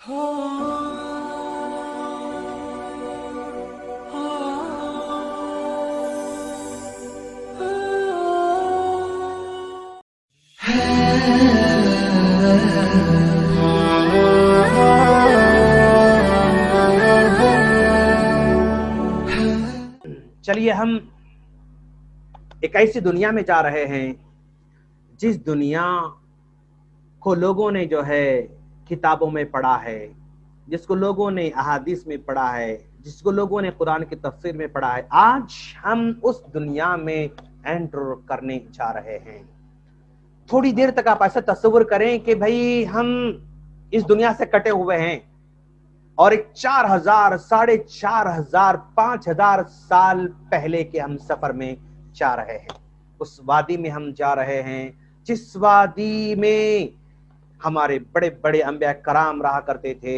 چلیے ہم ایک ایسی دنیا میں جا رہے ہیں جس دنیا کو لوگوں نے جو ہے کتابوں میں پڑھا ہے، جس کو لوگوں نے احادیث میں پڑھا ہے، جس کو لوگوں نے قرآن کی تفسیر میں پڑھا ہے۔ آج ہم اس دنیا میں انٹر کرنے جا رہے ہیں۔ تھوڑی دیر تک آپ ایسا تصور کریں کہ بھئی ہم اس دنیا سے کٹے ہوئے ہیں اور ایک 4000 4500 5000 سال پہلے کے ہم سفر میں جا رہے ہیں۔ اس وادی میں ہم جا رہے ہیں جس وادی میں ہمارے بڑے بڑے انبیاء کرام رہا کرتے تھے۔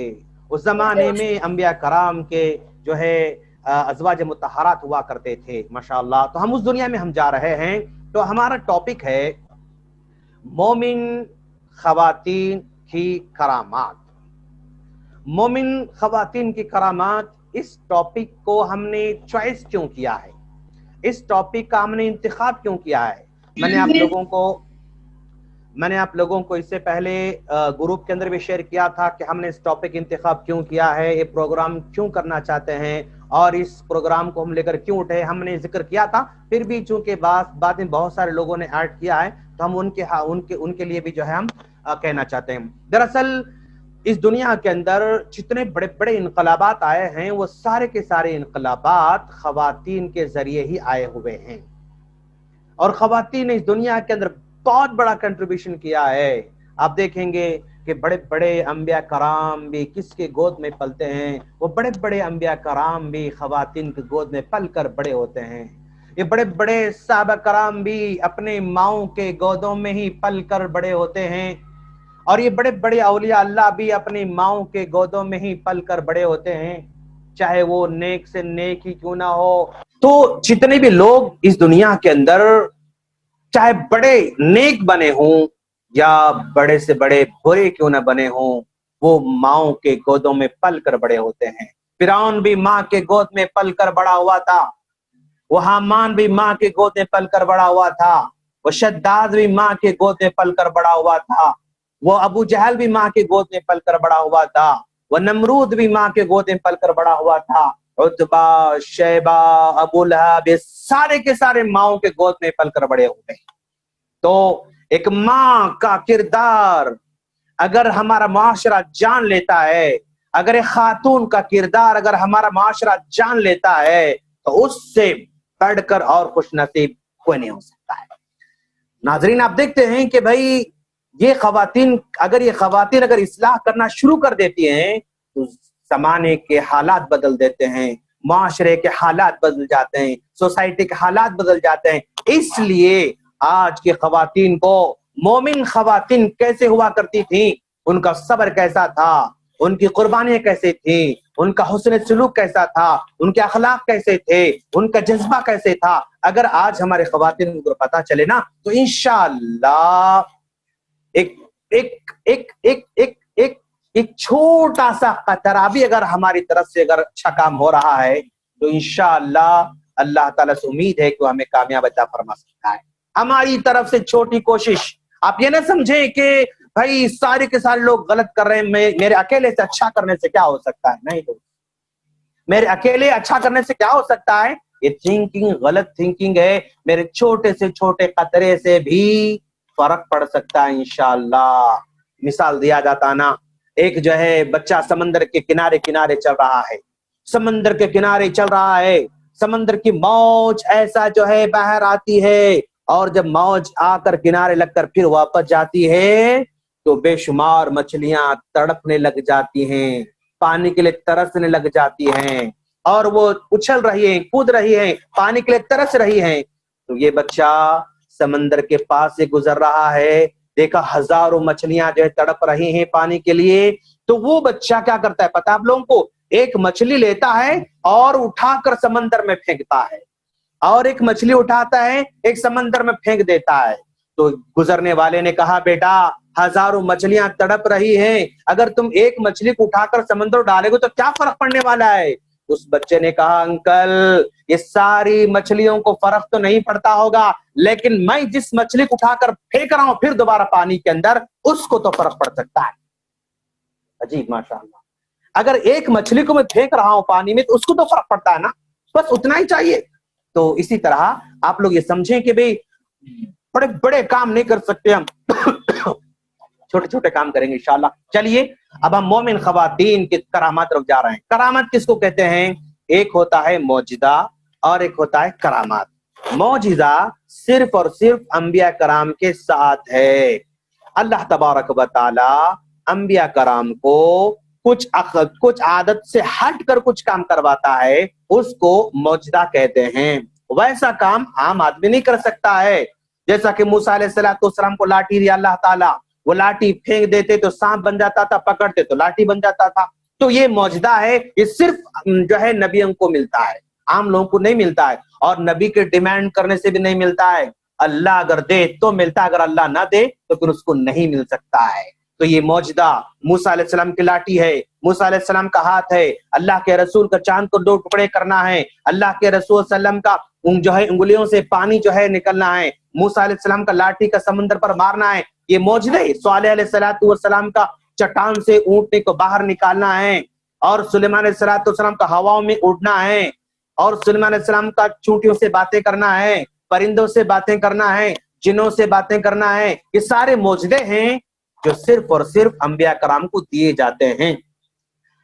اس زمانے میں انبیاء کرام کے جو ہے ازواج مطہرات ہوا کرتے تھے، ماشاءاللہ۔ تو ہم اس دنیا میں ہم جا رہے ہیں۔ تو ہمارا ٹاپک ہے مومن خواتین کی کرامات۔ مومن خواتین کی کرامات، اس ٹاپک کو ہم نے چوائس کیوں کیا ہے؟ اس ٹاپک کا ہم نے انتخاب کیوں کیا ہے؟ میں نے آپ لوگوں کو اس سے پہلے گروپ کے اندر بھی شیئر کیا تھا کہ ہم نے اس ٹاپک انتخاب کیوں کیا ہے، یہ پروگرام کیوں کرنا چاہتے ہیں اور اس پروگرام کو ہم لے کر کیوں اٹھے، ہم نے ذکر کیا تھا۔ پھر بھی چونکہ بعد میں بہت سارے لوگوں نے ایڈ کیا ہے تو ہم ان کے لیے بھی جو ہے ہم کہنا چاہتے ہیں۔ دراصل اس دنیا کے اندر جتنے بڑے بڑے انقلابات آئے ہیں وہ سارے کے سارے انقلابات خواتین کے ذریعے ہی آئے ہوئے ہیں، اور خواتین نے اس دنیا کے اندر بہت بڑا کنٹریبیوشن کیا ہے۔ آپ دیکھیں گے کہ بڑے بڑے انبیاء کرام بھی کس کے گود میں پلتے ہیں؟ وہ بڑے بڑے انبیاء کرام بھی خواتین کے گود میں پل کر بڑے ہوتے ہیں۔ یہ بڑے بڑے صحابہ کرام بھی اپنے ماؤں کے گودوں میں ہی پل کر بڑے ہوتے ہیں، اور یہ بڑے بڑے اولیاء اللہ بھی اپنی ماؤں کے گودوں میں ہی پل کر بڑے ہوتے ہیں، چاہے وہ نیک سے نیک ہی کیوں نہ ہو۔ تو جتنے بھی لوگ اس دنیا کے اندر چاہے بڑے نیک بنے ہوں یا بڑے سے بڑے برے کیوں نہ بنے ہوں، وہ ماؤں کے گودوں میں پل کر بڑے ہوتے ہیں۔ فرعون بھی ماں کے گود میں پل کر بڑا ہوا تھا، وہ حامان بھی ماں کے گود میں پل کر بڑا ہوا تھا، وہ شداد بھی ماں کے گود میں پل کر بڑا ہوا تھا، وہ ابو جہل بھی ماں کے گود میں پل کر بڑا ہوا تھا، وہ نمرود بھی ماں کے گود میں پل کر بڑا ہوا تھا، عتبہ، شیبہ، ابو لہب، یہ سارے کے سارے ماؤں کے گود میں پل کر بڑے ہوئے ہیں۔ تو ایک ماں کا کردار اگر ہمارا معاشرہ جان لیتا ہے، اگر ایک خاتون کا کردار اگر ہمارا معاشرہ جان لیتا ہے، تو اس سے بڑھ کر اور خوش نصیب کوئی نہیں ہو سکتا ہے۔ ناظرین، آپ دیکھتے ہیں کہ بھائی یہ خواتین اگر اصلاح کرنا شروع کر دیتی ہیں تو زمانے کے حالات بدل دیتے ہیں، معاشرے کے حالات بدل جاتے ہیں، سوسائٹی کے حالات بدل جاتے ہیں۔ اس لیے آج کی خواتین کو، مومن خواتین کیسے ہوا کرتی تھیں، ان کا صبر کیسا تھا، ان کی قربانیاں کیسے تھیں، ان کا حسن سلوک کیسا تھا، ان کے اخلاق کیسے تھے، ان کا جذبہ کیسے تھا، اگر آج ہمارے خواتین کو پتہ چلے نا تو انشاءاللہ ایک چھوٹا سا قطرہ بھی اگر ہماری طرف سے اگر اچھا کام ہو رہا ہے تو انشاءاللہ اللہ تعالیٰ سے امید ہے کہ وہ ہمیں کامیاب عطا فرما سکتا ہے۔ ہماری طرف سے چھوٹی کوشش، آپ یہ نہ سمجھیں کہ بھائی سارے کے سارے لوگ غلط کر رہے ہیں، میرے اکیلے سے اچھا کرنے سے کیا ہو سکتا ہے؟ نہیں، تو میرے اکیلے اچھا کرنے سے کیا ہو سکتا ہے؟ یہ تھنکنگ غلط تھنکنگ ہے۔ میرے چھوٹے سے چھوٹے قطرے سے بھی فرق پڑ سکتا ہے انشاءاللہ۔ مثال دیا جاتا نا، ایک جو ہے بچہ سمندر کے کنارے کنارے چل رہا ہے، سمندر کے کنارے چل رہا ہے، سمندر کی موج ایسا جو ہے باہر آتی ہے، اور جب موج آ کر کنارے لگ کر پھر واپس جاتی ہے تو بے شمار مچھلیاں تڑپنے لگ جاتی ہیں، پانی کے لیے ترسنے لگ جاتی ہیں، اور وہ اچھل رہی ہیں، کود رہی ہیں، پانی کے لیے ترس رہی ہیں۔ تو یہ بچہ سمندر کے پاس سے گزر رہا ہے، دیکھا ہزاروں مچھلیاں جو ہے تڑپ رہی ہیں پانی کے لیے، تو وہ بچہ کیا کرتا ہے پتہ آپ لوگوں کو؟ ایک مچھلی لیتا ہے اور اٹھا کر سمندر میں پھینکتا ہے، اور ایک مچھلی اٹھاتا ہے ایک سمندر میں پھینک دیتا ہے۔ تو گزرنے والے نے کہا بیٹا हजारों मछलियां तड़प रही हैं, अगर तुम एक मछली को उठाकर समंदर डालोगे तो क्या फर्क पड़ने वाला है? उस बच्चे ने कहा, अंकल ये सारी मछलियों को फर्क तो नहीं पड़ता होगा, लेकिन मैं जिस मछली को उठाकर फेंक रहा हूं फिर दोबारा पानी के अंदर, उसको तो फर्क पड़ सकता है। अजीब, माशाअल्लाह। अगर एक मछली को मैं फेंक रहा हूं पानी में तो उसको तो फर्क पड़ता है ना, बस उतना ही चाहिए। तो इसी तरह आप लोग ये समझें कि भाई बड़े बड़े काम नहीं कर सकते हम, छोटे छोटे काम करेंगे इंशाअल्लाह। चलिए अब हम मोमिन खवातीन की करामात तरफ जा रहे हैं। करामात किसको कहते हैं? एक होता है मौजिदा और एक होता है करामात। मौजिजा सिर्फ और सिर्फ अंबिया कराम के साथ है। अल्लाह तबारक व तआला अंबिया कराम को कुछ आदत से हट कर कुछ काम करवाता है, उसको मौजिदा कहते हैं। वैसा काम आम आदमी नहीं कर सकता है। जैसा कि मूसा अलैहिस्सलाम को लाठी दी अल्लाह ताला, वो लाठी फेंक देते तो सांप बन जाता था, पकड़ते तो लाठी बन जाता था। तो ये मौजदा है, ये सिर्फ जो है नबियों को मिलता है, आम लोगों को नहीं मिलता है, और नबी के डिमांड करने से भी नहीं मिलता है। अल्लाह अगर दे तो मिलता है, अगर अल्लाह ना दे तो फिर उसको नहीं मिल सकता है। तो ये मौजदा मूसा अलैहिस्सलाम की लाठी है, मूसा अलैहिस्सलाम का हाथ है, अल्लाह के रसूल का चांद को 2 टुकड़े करना है, अल्लाह के रसूल सल्लम का जो है उंगलियों से पानी जो है निकलना है, मूसा अलैहिस्सलाम का लाठी का समंदर पर मारना है, ये मौजदे। सालेह अलैहिस्सलाम का चट्टान से ऊंटने को बाहर निकालना है, और सुलेमान अलैहिस्सलाम का हवाओं में उड़ना है, और सुलेमान अलैहिस्सलाम का चूंटियों से बातें करना है, परिंदों से बातें करना है, जिन्नों से बातें करना है। ये सारे मौजदे हैं जो सिर्फ और सिर्फ अंबिया कराम को दिए जाते हैं।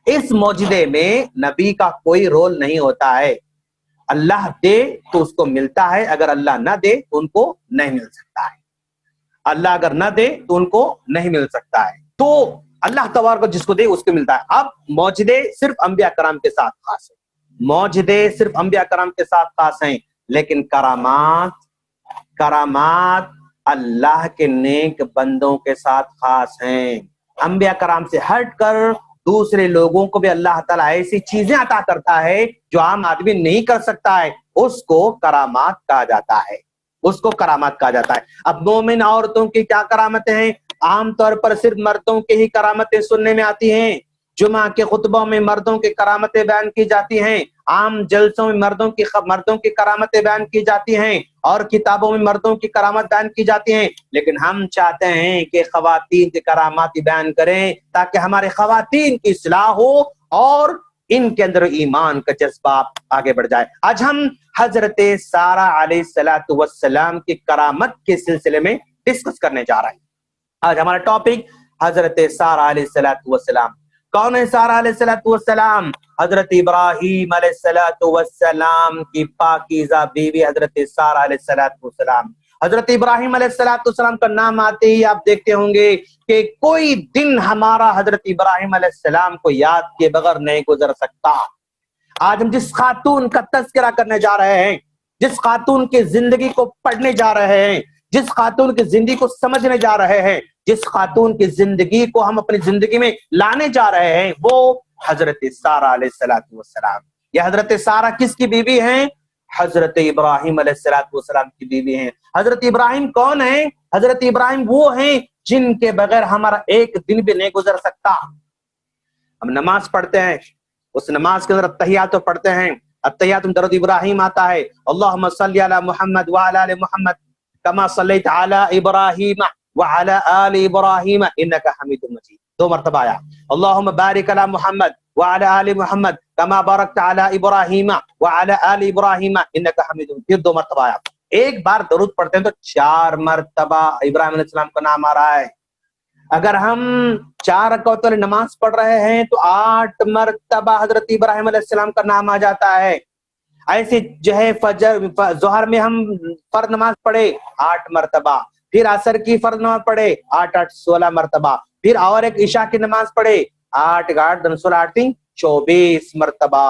इस मौजदे में नबी का कोई रोल नहीं होता है। अल्लाह दे तो उसको मिलता है, अगर अल्लाह ना दे तो उनको नहीं मिल सकता है। अल्लाह अगर ना दे तो उनको नहीं मिल सकता है। तो अल्लाह तबारक को जिसको दे उसको मिलता है। अब मौजदे सिर्फ अंबिया कराम के साथ खास है, मौजदे सिर्फ अंबिया कराम के साथ खास हैं, लेकिन करामात अल्लाह के नेक बंदों के साथ खास हैं। अंबिया कराम से हटकर दूसरे लोगों को भी अल्लाह ताला ऐसी चीजें अता करता है जो आम आदमी नहीं कर सकता है, उसको करामात कहा जाता है, उसको करामात कहा जाता है। अब मोमिन औरतों की क्या करामतें हैं? आमतौर पर सिर्फ मर्दों की ही करामतें सुनने में आती हैं। जुमा के खुतबों में मर्दों की करामतें बयान की जाती हैं, आम जलसों में मर्दों की करामतें बयान की जाती हैं, और किताबों में मर्दों की करामत बयान की जाती हैं। लेकिन हम चाहते हैं कि खवातीन की करामात बयान करें ताकि हमारे खवातीन की इस्लाह हो और इनके अंदर ईमान का जज्बा आगे बढ़ जाए। आज हम हजरत सारा अलैहिस्सलातु वस्सलाम की करामत के सिलसिले में डिस्कस करने जा रहे हैं। आज हमारा टॉपिक हजरत सारा अलैहिस्सलातु वस्सलाम। कौन है सारा अलैहिस्सलातु वस्सलाम? हजरत इब्राहीम अलैहिस्सलातु वस्सलाम की पाकीज़ा बीवी हजरत सारा अलैहिस्सलातु वस्सलाम। हजरत इब्राहीम अलैहिस्सलातु वस्सलाम का नाम आते ही आप देखते होंगे कि कोई दिन हमारा हजरत इब्राहीम अलैहिस्सलाम को याद किए बगैर नहीं गुजर सकता। आज हम जिस खातून का तज़किरा करने जा रहे हैं, जिस खातून की जिंदगी को पढ़ने जा रहे हैं, जिस खातून की जिंदगी को समझने जा रहे हैं, जिस खातून की जिंदगी को हम अपनी जिंदगी में लाने जा रहे हैं, वो हजरत सारा अलैहिस्सलातु वस्सलाम। ये हजरत सारा किसकी बीवी हैं? हजरत इब्राहीम अलैहिस्सलातु वस्सलाम की बीवी हैं। हजरत इब्राहीम कौन है? हजरत इब्राहीम वो हैं जिनके बगैर हमारा एक दिन भी नहीं गुजर सकता। हम नमाज पढ़ते हैं, उस नमाज के अंदर अत्तहियात तो पढ़ते हैं, अत्तहियात में दरूद इब्राहीम आता है, अल्लाहुम्मा सल्ली अला मुहम्मद व अला आलि मुहम्मद कमा सल्लैता अला इब्राहीम व अला आलि इब्राहीम इन्नका हमीदुम मजीद। 2 मरतबा आया, अल्लाहुम्मा बारिक अला मुहम्मद व अला आलि मुहम्मद कमा बारकता अला इब्राहीम व अला आलि इब्राहीम इन्नका हमीदुम। फिर 2 मरतबा आया। एक बार दरूद पढ़ते हैं तो 4 मरतबा इब्राहीम अलैहिस्सलाम का नाम आ रहा है। अगर हम 4 रकात वाली नमाज पढ़ रहे हैं तो 8 मरतबा हजरत इब्राहीम अलैहिस्सलाम का नाम आ जाता है। ऐसे जो है जोहर में हम फर्ज नमाज पढ़े 8 मरतबा, फिर असर की फर्ज नमाज पढ़े 8 16 मरतबा, फिर और एक ईशा की नमाज पढ़े 8 16 8 24 मरतबा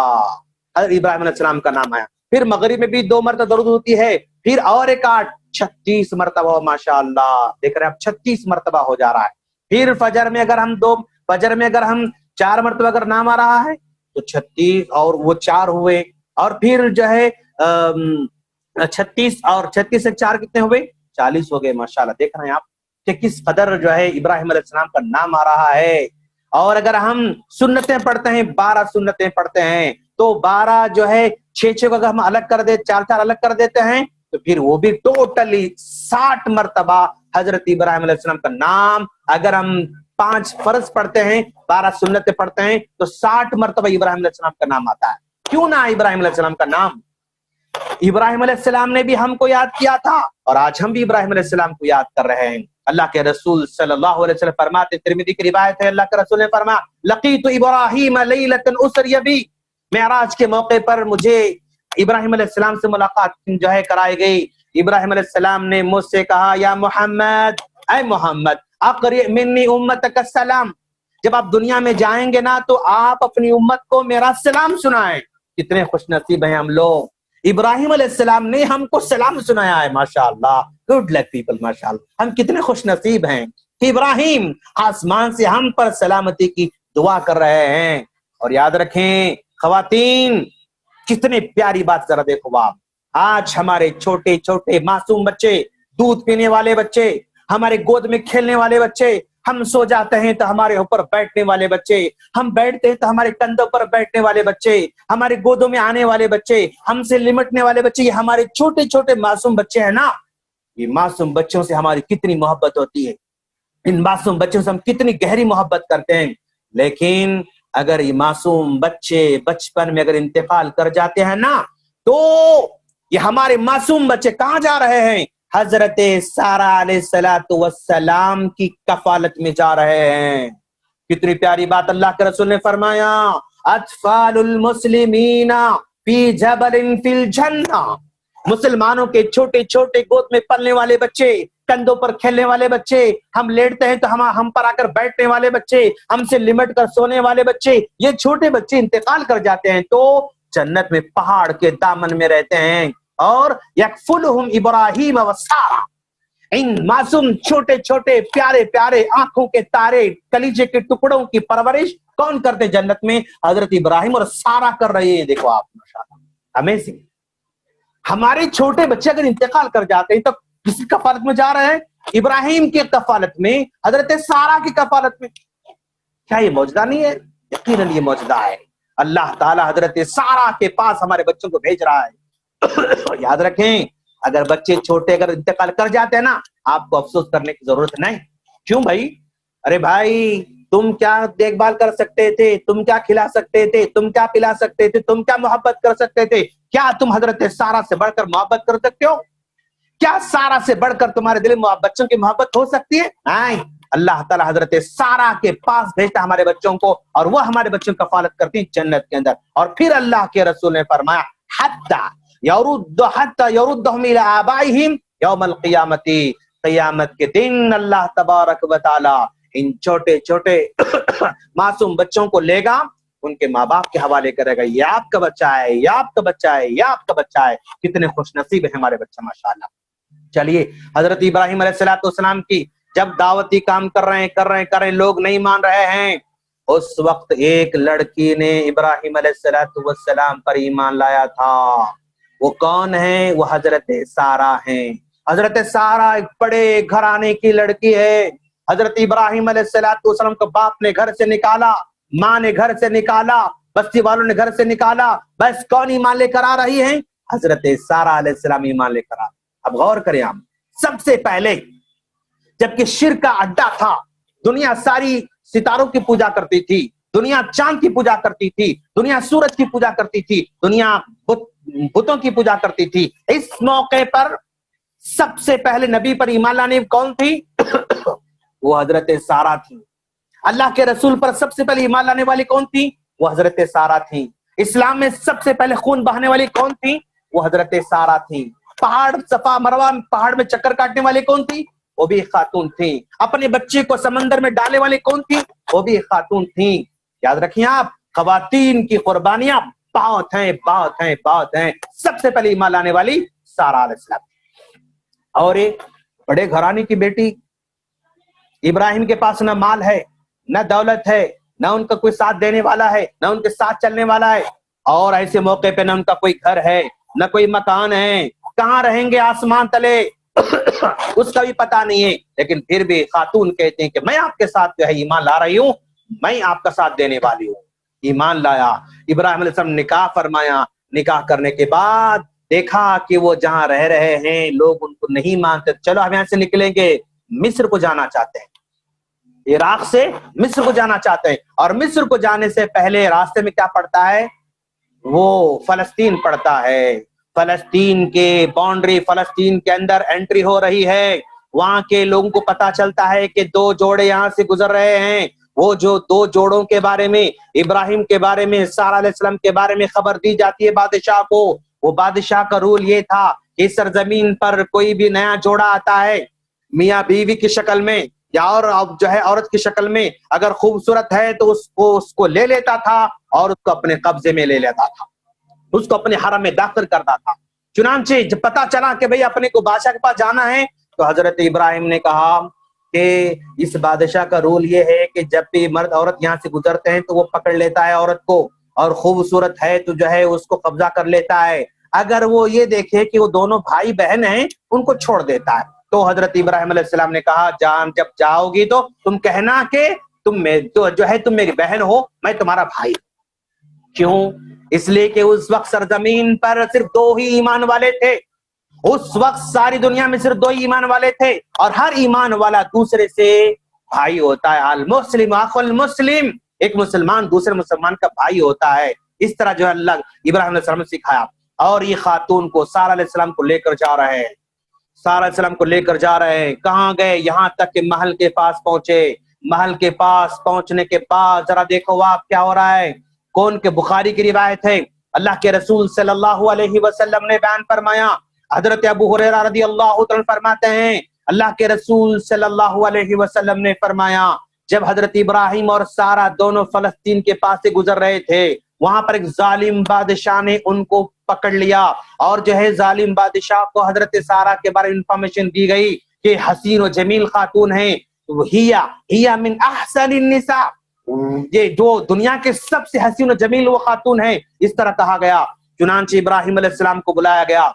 हजरत इब्राहीम अलैहिस्सलाम का नाम आया। फिर मगरिब में भी 2 मरतबा दरूद होती है, फिर और एक 8 36 मरतबा। माशाअल्लाह, देख रहे हैं आप 36 मरतबा हो जा रहा है। फिर फजर में अगर हम 4 मरतबा अगर नाम आ रहा है तो 36 और वो 4 हुए, और फिर जो है 36 और 36 से 4 कितने हुए? 40 हो गए। माशाल्लाह, देख रहे हैं आप। کہ کس قدر جو ہے ابراہیم علیہ السلام کا نام آ رہا ہے. اور اگر ہم سنتیں پڑھتے ہیں 12 سنتیں پڑھتے ہیں تو 12 جو ہے 6 کو اگر ہم الگ کر دے 4 الگ کر دیتے ہیں تو پھر وہ بھی ٹوٹلی 60 مرتبہ حضرت ابراہیم علیہ السلام کا نام. اگر ہم 5 فرض پڑھتے ہیں 12 سنتیں پڑھتے ہیں تو 60 مرتبہ ابراہیم علیہ السلام کا نام آتا ہے. کیوں نہ ابراہیم علیہ السلام کا نام؟ ابراہیم علیہ السلام نے بھی ہم کو یاد کیا تھا اور آج ہم بھی ابراہیم علیہ السلام کو یاد کر رہے ہیں. اللہ کے رسول صلی اللہ علیہ وسلم فرماتے، ترمذی کی روایت ہے، اللہ کے رسول نے فرمایا لقیت ابراہیم لیلۃ اسری بی، معراج کے موقع پر مجھے ابراہیم علیہ السلام سے ملاقات جو ہے کرائی گئی. ابراہیم علیہ السلام نے مجھ سے کہا یا محمد، اے محمد اقرئ منی امتک السلام، جب آپ دنیا میں جائیں گے نا تو آپ اپنی امت کو میرا سلام سنائیں. کتنے خوش نصیب ہیں ہم لوگ، ابراہیم علیہ السلام نے ہم کو سلام سنایا ہے. ماشاءاللہ، گڈ لک پیپل، ماشاءاللہ ہم کتنے خوش نصیب ہیں کہ ابراہیم آسمان سے ہم پر سلامتی کی دعا کر رہے ہیں. اور یاد رکھیں خواتین، کتنے پیاری بات ذرا دیکھو آپ، آج ہمارے چھوٹے چھوٹے معصوم بچے، دودھ پینے والے بچے، ہمارے گود میں کھیلنے والے بچے، ہم سو جاتے ہیں تو ہمارے اوپر بیٹھنے والے بچے، ہم بیٹھتے ہیں تو ہمارے کندھوں پر بیٹھنے والے بچے، ہمارے گودوں میں آنے والے بچے، ہم سے لمٹنے والے بچے، یہ ہمارے چھوٹے چھوٹے معصوم بچے ہیں نا. یہ معصوم بچوں سے ہماری کتنی محبت ہوتی ہے، ان معصوم بچوں سے ہم کتنی گہری محبت کرتے ہیں. لیکن اگر یہ معصوم بچے بچپن میں اگر انتقال کر جاتے ہیں نا تو یہ ہمارے معصوم بچے کہاں جا رہے ہیں؟ حضرت سارہ علیہ السلام کی کفالت میں جا رہے ہیں. کتنی پیاری بات اللہ کے رسول نے فرمایا، اطفال المسلمین فی جبل فی الجنہ، مسلمانوں کے چھوٹے چھوٹے گود میں پلنے والے بچے، کندھوں پر کھیلنے والے بچے، ہم لیٹتے ہیں تو ہم پر آ کر بیٹھنے والے بچے، ہم سے لمٹ کر سونے والے بچے، یہ چھوٹے بچے انتقال کر جاتے ہیں تو جنت میں پہاڑ کے دامن میں رہتے ہیں. اور یکفلہم ابراہیم وسارہ، ان معصوم چھوٹے چھوٹے پیارے پیارے آنکھوں کے تارے، کلیجے کے ٹکڑوں کی پرورش کون کرتے جنت میں؟ حضرت ابراہیم اور سارہ کر رہے ہیں. دیکھو آپ، ماشاءاللہ امیزنگ. ہمارے چھوٹے بچے اگر انتقال کر جاتے ہیں تو کس کی کفالت میں جا رہے ہیں؟ ابراہیم کی کفالت میں، حضرت سارہ کی کفالت میں. کیا یہ معجزہ نہیں ہے؟ یقیناً یہ معجزہ ہے. اللہ تعالیٰ حضرت سارہ کے پاس ہمارے بچوں کو بھیج رہا ہے. یاد رکھیں اگر بچے چھوٹے اگر انتقال کر جاتے ہیں نا، آپ کو افسوس کرنے کی ضرورت نہیں. کیوں بھائی؟ ارے بھائی، تم کیا دیکھ بھال کر سکتے تھے؟ تم کیا کھلا سکتے تھے؟ تم کیا پلا سکتے تھے؟ تم کیا محبت کر سکتے تھے؟ کیا تم حضرت سارہ سے بڑھ کر محبت کر سکتے ہو؟ کیا سارہ سے بڑھ کر تمہارے دل میں بچوں کی محبت ہو سکتی ہے؟ نہیں. اللہ تعالیٰ حضرت سارہ کے پاس بھیجتا ہمارے بچوں کو اور وہ ہمارے بچوں کی کفالت کرتی جنت کے اندر. اور پھر اللہ کے رسول نے فرمایا حتی یردہم الی آبائہم یوم القیامت، قیامت کے دن اللہ تبارک و تعالی ان چھوٹے چھوٹے معصوم بچوں کو لے گا، ان کے ماں باپ کے حوالے کرے گا، یہ آپ کا بچہ ہے، یہ آپ کا بچہ ہے، یہ آپ کا بچہ ہے. کتنے خوش نصیب ہیں ہمارے بچہ، ماشاءاللہ. چلیے، حضرت ابراہیم علیہ السلام کی جب دعوتی کام کر رہے ہیں لوگ نہیں مان رہے ہیں، اس وقت ایک لڑکی نے ابراہیم علیہ السلام پر ایمان لایا تھا. وہ کون ہے؟ وہ حضرت سارہ ہیں. حضرت سارہ ایک بڑے گھرانے کی لڑکی ہے. حضرت ابراہیم علیہ السلام کو باپ نے گھر سے نکالا، ماں نے گھر سے نکالا، بستی والوں نے گھر سے نکالا، بس کون ایمان لے کر آ رہی ہیں؟ حضرت سارہ علیہ السلام ایمان لے کر آ. اب غور کریں آپ، سب سے پہلے جبکہ شرک کا اڈا تھا، دنیا ساری ستاروں کی پوجا کرتی تھی، دنیا چاند کی پوجا کرتی تھی، دنیا سورج کی پوجا کرتی تھی، دنیا بتوں کی پوجا کرتی تھی. اس موقع پر سب سے پہلے نبی پر ایمان لانے کون تھی؟ وہ حضرت سارہ تھی. اللہ کے رسول پر سب سے پہلے ایمان لانے والی کون تھی؟ وہ حضرت سارہ تھی. اسلام میں سب سے پہلے خون بہانے والی کون تھی؟ وہ حضرت سارہ تھی. پہاڑ صفا مروہ پہاڑ میں چکر کاٹنے والی کون تھی؟ وہ بھی خاتون تھی. اپنے بچے کو سمندر میں ڈالنے والی کون تھی؟ وہ بھی خاتون تھی. یاد رکھیں آپ، خواتین کی قربانیاں بہت ہیں بہت ہیں بہت ہیں. سب سے پہلے ایمان لانے والی سارہ علیہ السلام. اور ایک بڑے گھرانے کی بیٹی، ابراہیم کے پاس نہ مال ہے، نہ دولت ہے، نہ ان کا کوئی ساتھ دینے والا ہے، نہ ان کے ساتھ چلنے والا ہے، اور ایسے موقع پہ نہ ان کا کوئی گھر ہے، نہ کوئی مکان ہے. کہاں رہیں گے؟ آسمان تلے. उसका भी पता नहीं है, लेकिन फिर भी खातून कहते हैं कि मैं आपके साथ जो है ईमान ला रही हूँ, मैं आपका साथ देने वाली हूँ। ईमान लाया, इब्राहिम अलैहिस्सलाम निकाह फरमाया। निकाह करने के बाद देखा कि वो जहाँ रह रहे हैं लोग उनको नहीं मानते, चलो हम यहाँ से निकलेंगे, मिस्र को जाना चाहते हैं, इराक से मिस्र को जाना चाहते हैं। और मिस्र को जाने से पहले रास्ते में क्या पड़ता है, वो फलस्तीन पड़ता है। फलस्तीन के बाउंड्री, फलस्तीन के अंदर एंट्री हो रही है। वहां के लोगों को पता चलता है कि दो जोड़े यहाँ से गुजर रहे हैं। वो जो दो जोड़ों के बारे में, इब्राहिम के बारे में, सारा अलैहिस्सलाम के बारे में खबर दी जाती है बादशाह को। वो बादशाह का रूल ये था कि सरजमीन पर कोई भी नया जोड़ा आता है, मियाँ बीवी की शक्ल में या और जो है औरत की शक्ल में, अगर खूबसूरत है तो उसको ले लेता था और उसको अपने कब्जे में ले लेता था, उसको अपने हरम में दाखिल करता था। चुनांचे जब पता चला कि भाई अपने को बादशाह के पास जाना है, तो हजरत इब्राहिम ने कहा कि इस बादशाह का रूल ये है कि जब भी मर्द औरत यहाँ से गुजरते हैं तो वो पकड़ लेता है औरत को, और खूबसूरत है तो जो है उसको कब्जा कर लेता है। अगर वो ये देखे कि वो दोनों भाई बहन हैं, उनको छोड़ देता है। तो हजरत इब्राहिम अलैहिस्सलाम ने कहा, जान जब जाओगी तो तुम कहना कि तुम जो है तुम मेरी बहन हो, मैं तुम्हारा भाई। क्यों? इसलिए कि उस वक्त सरजमीन पर सिर्फ दो ही ईमान वाले थे। उस वक्त सारी दुनिया में सिर्फ दो ही ईमान वाले थे, और हर ईमान वाला दूसरे से भाई होता है। अल मुस्लिम अखुल मुस्लिम, एक मुसलमान दूसरे मुसलमान का भाई होता है। इस तरह जो है अल्लाह इब्राहिम अलैहिस्सलाम ने सिखाया। और ये खातून को सारा अलैहिस्सलाम को लेकर जा रहे हैं, सारा अलैहिस्सलाम को लेकर जा रहे हैं। कहाँ गए? यहाँ तक कि महल के पास पहुंचे। महल के पास पहुंचने के बाद जरा देखो आप क्या हो रहा है। कौन के? बुखारी की रिवायत है, अल्लाह के रसूल सल्लल्लाहु अलैहि वसल्लम ने बयान फरमाया। हजरत अबू हुरैरा रदियल्लाहु तआला फरमाते हैं, अल्लाह के रसूल सल्लल्लाहु अलैहि वसल्लम ने फरमाया, जब हजरत इब्राहिम और सारा दोनों फलस्तीन के पास से गुजर रहे थे, वहां पर एक जालिम बादशाह ने उनको पकड़ लिया। और जो है जालिम बादशाह को हजरत सारा के बारे में इंफॉर्मेशन दी गई कि हसीन और जमील खातून है, हिया मिन अहसनिन निसा, ये जो दुनिया के सबसे हसीन और जमील वो खातून है, इस तरह कहा गया। चुनांचे इब्राहिम अलैहिस्सलाम को बुलाया गया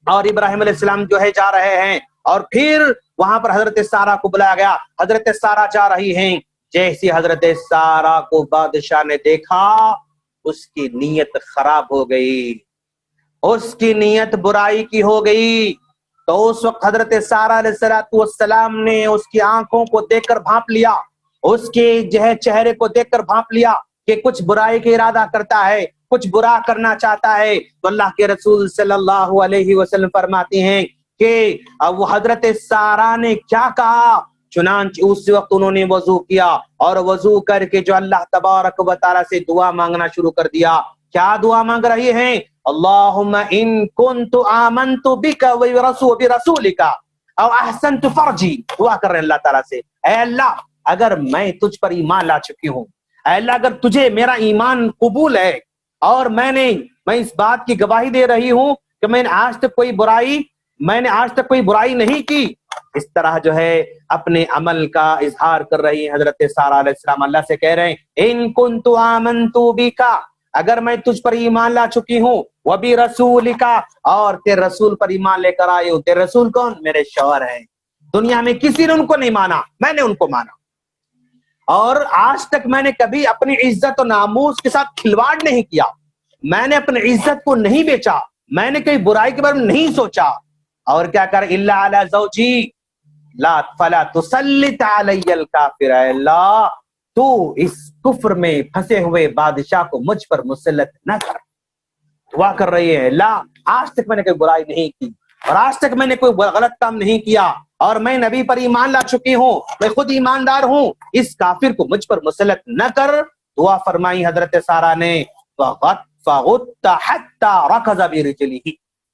और इब्राहिम अलैहिस्सलाम जो है जा रहे हैं, और फिर वहां पर हजरत सारा को बुलाया गया। हजरत सारा जा रही हैं। जैसे हजरत सारा को बादशाह ने देखा, उसकी नीयत खराब हो गई, उसकी नीयत बुराई की हो गई। तो उस वक्त हजरत सारा अलैहिस्सलाम ने उसकी आंखों को देखकर भांप लिया, उसके जो है चेहरे को देखकर भांप लिया कि कुछ बुराई का इरादा करता है, कुछ बुरा करना चाहता है। तो अल्लाह के रसूल सल्लल्लाहु अलैहि वसल्लम फरमाते हैं कि वो हजरत सारा ने क्या कहा। चुनांचे उस वक्त उन्होंने वजू किया, और वजू करके जो अल्लाह तबारक व तआला से दुआ मांगना शुरू कर दिया। क्या दुआ मांग रही हैं? अल्लाहुम्मा इन कुन्तु आमन्तु बिका व बिरसूलिका औ अहसनतु फर्जी। दुआ कर रहे हैं अल्लाह ताला से, ऐ अल्लाह अगर मैं तुझ पर ईमान ला चुकी हूँ, अल्लाह अगर तुझे मेरा ईमान कबूल है, और मैं इस बात की गवाही दे रही हूँ कि मैंने आज तक कोई बुराई नहीं की। इस तरह जो है अपने अमल का इजहार कर रही है हजरत सारा अलैहिस्सलाम। अल्लाह से कह रहे हैं, इन कुन्तु आमन्तु बिका, अगर मैं तुझ पर ईमान ला चुकी हूँ, व बि रसूलिका, और तेरे रसूल पर ईमान लेकर आई हूँ। तेरे रसूल कौन? मेरे शौहर हैं। दुनिया में किसी ने उनको नहीं माना, मैंने उनको माना, और आज तक मैंने कभी अपनी इज्जत और नामूस के साथ खिलवाड़ नहीं किया। मैंने अपनी इज्जत को नहीं बेचा, मैंने कोई बुराई के बारे में नहीं सोचा। और क्या कर, इल्ला अला ज़ौजी ला फला तुसल्लित अलैयल काफिर, अल्लाह तू इस कुफ्र में फंसे हुए बादशाह को मुझ पर मुसल्लत न कर। दुआ कर रही है, अल्लाह आज तक मैंने कोई बुराई नहीं की, और आज तक मैंने कोई गलत काम नहीं किया, और मैं नबी पर ईमान ला चुकी हूँ, मैं खुद ईमानदार हूँ, इस काफिर को मुझ पर मुसल्लत न कर। दुआ फरमाई हजरत सारा ने,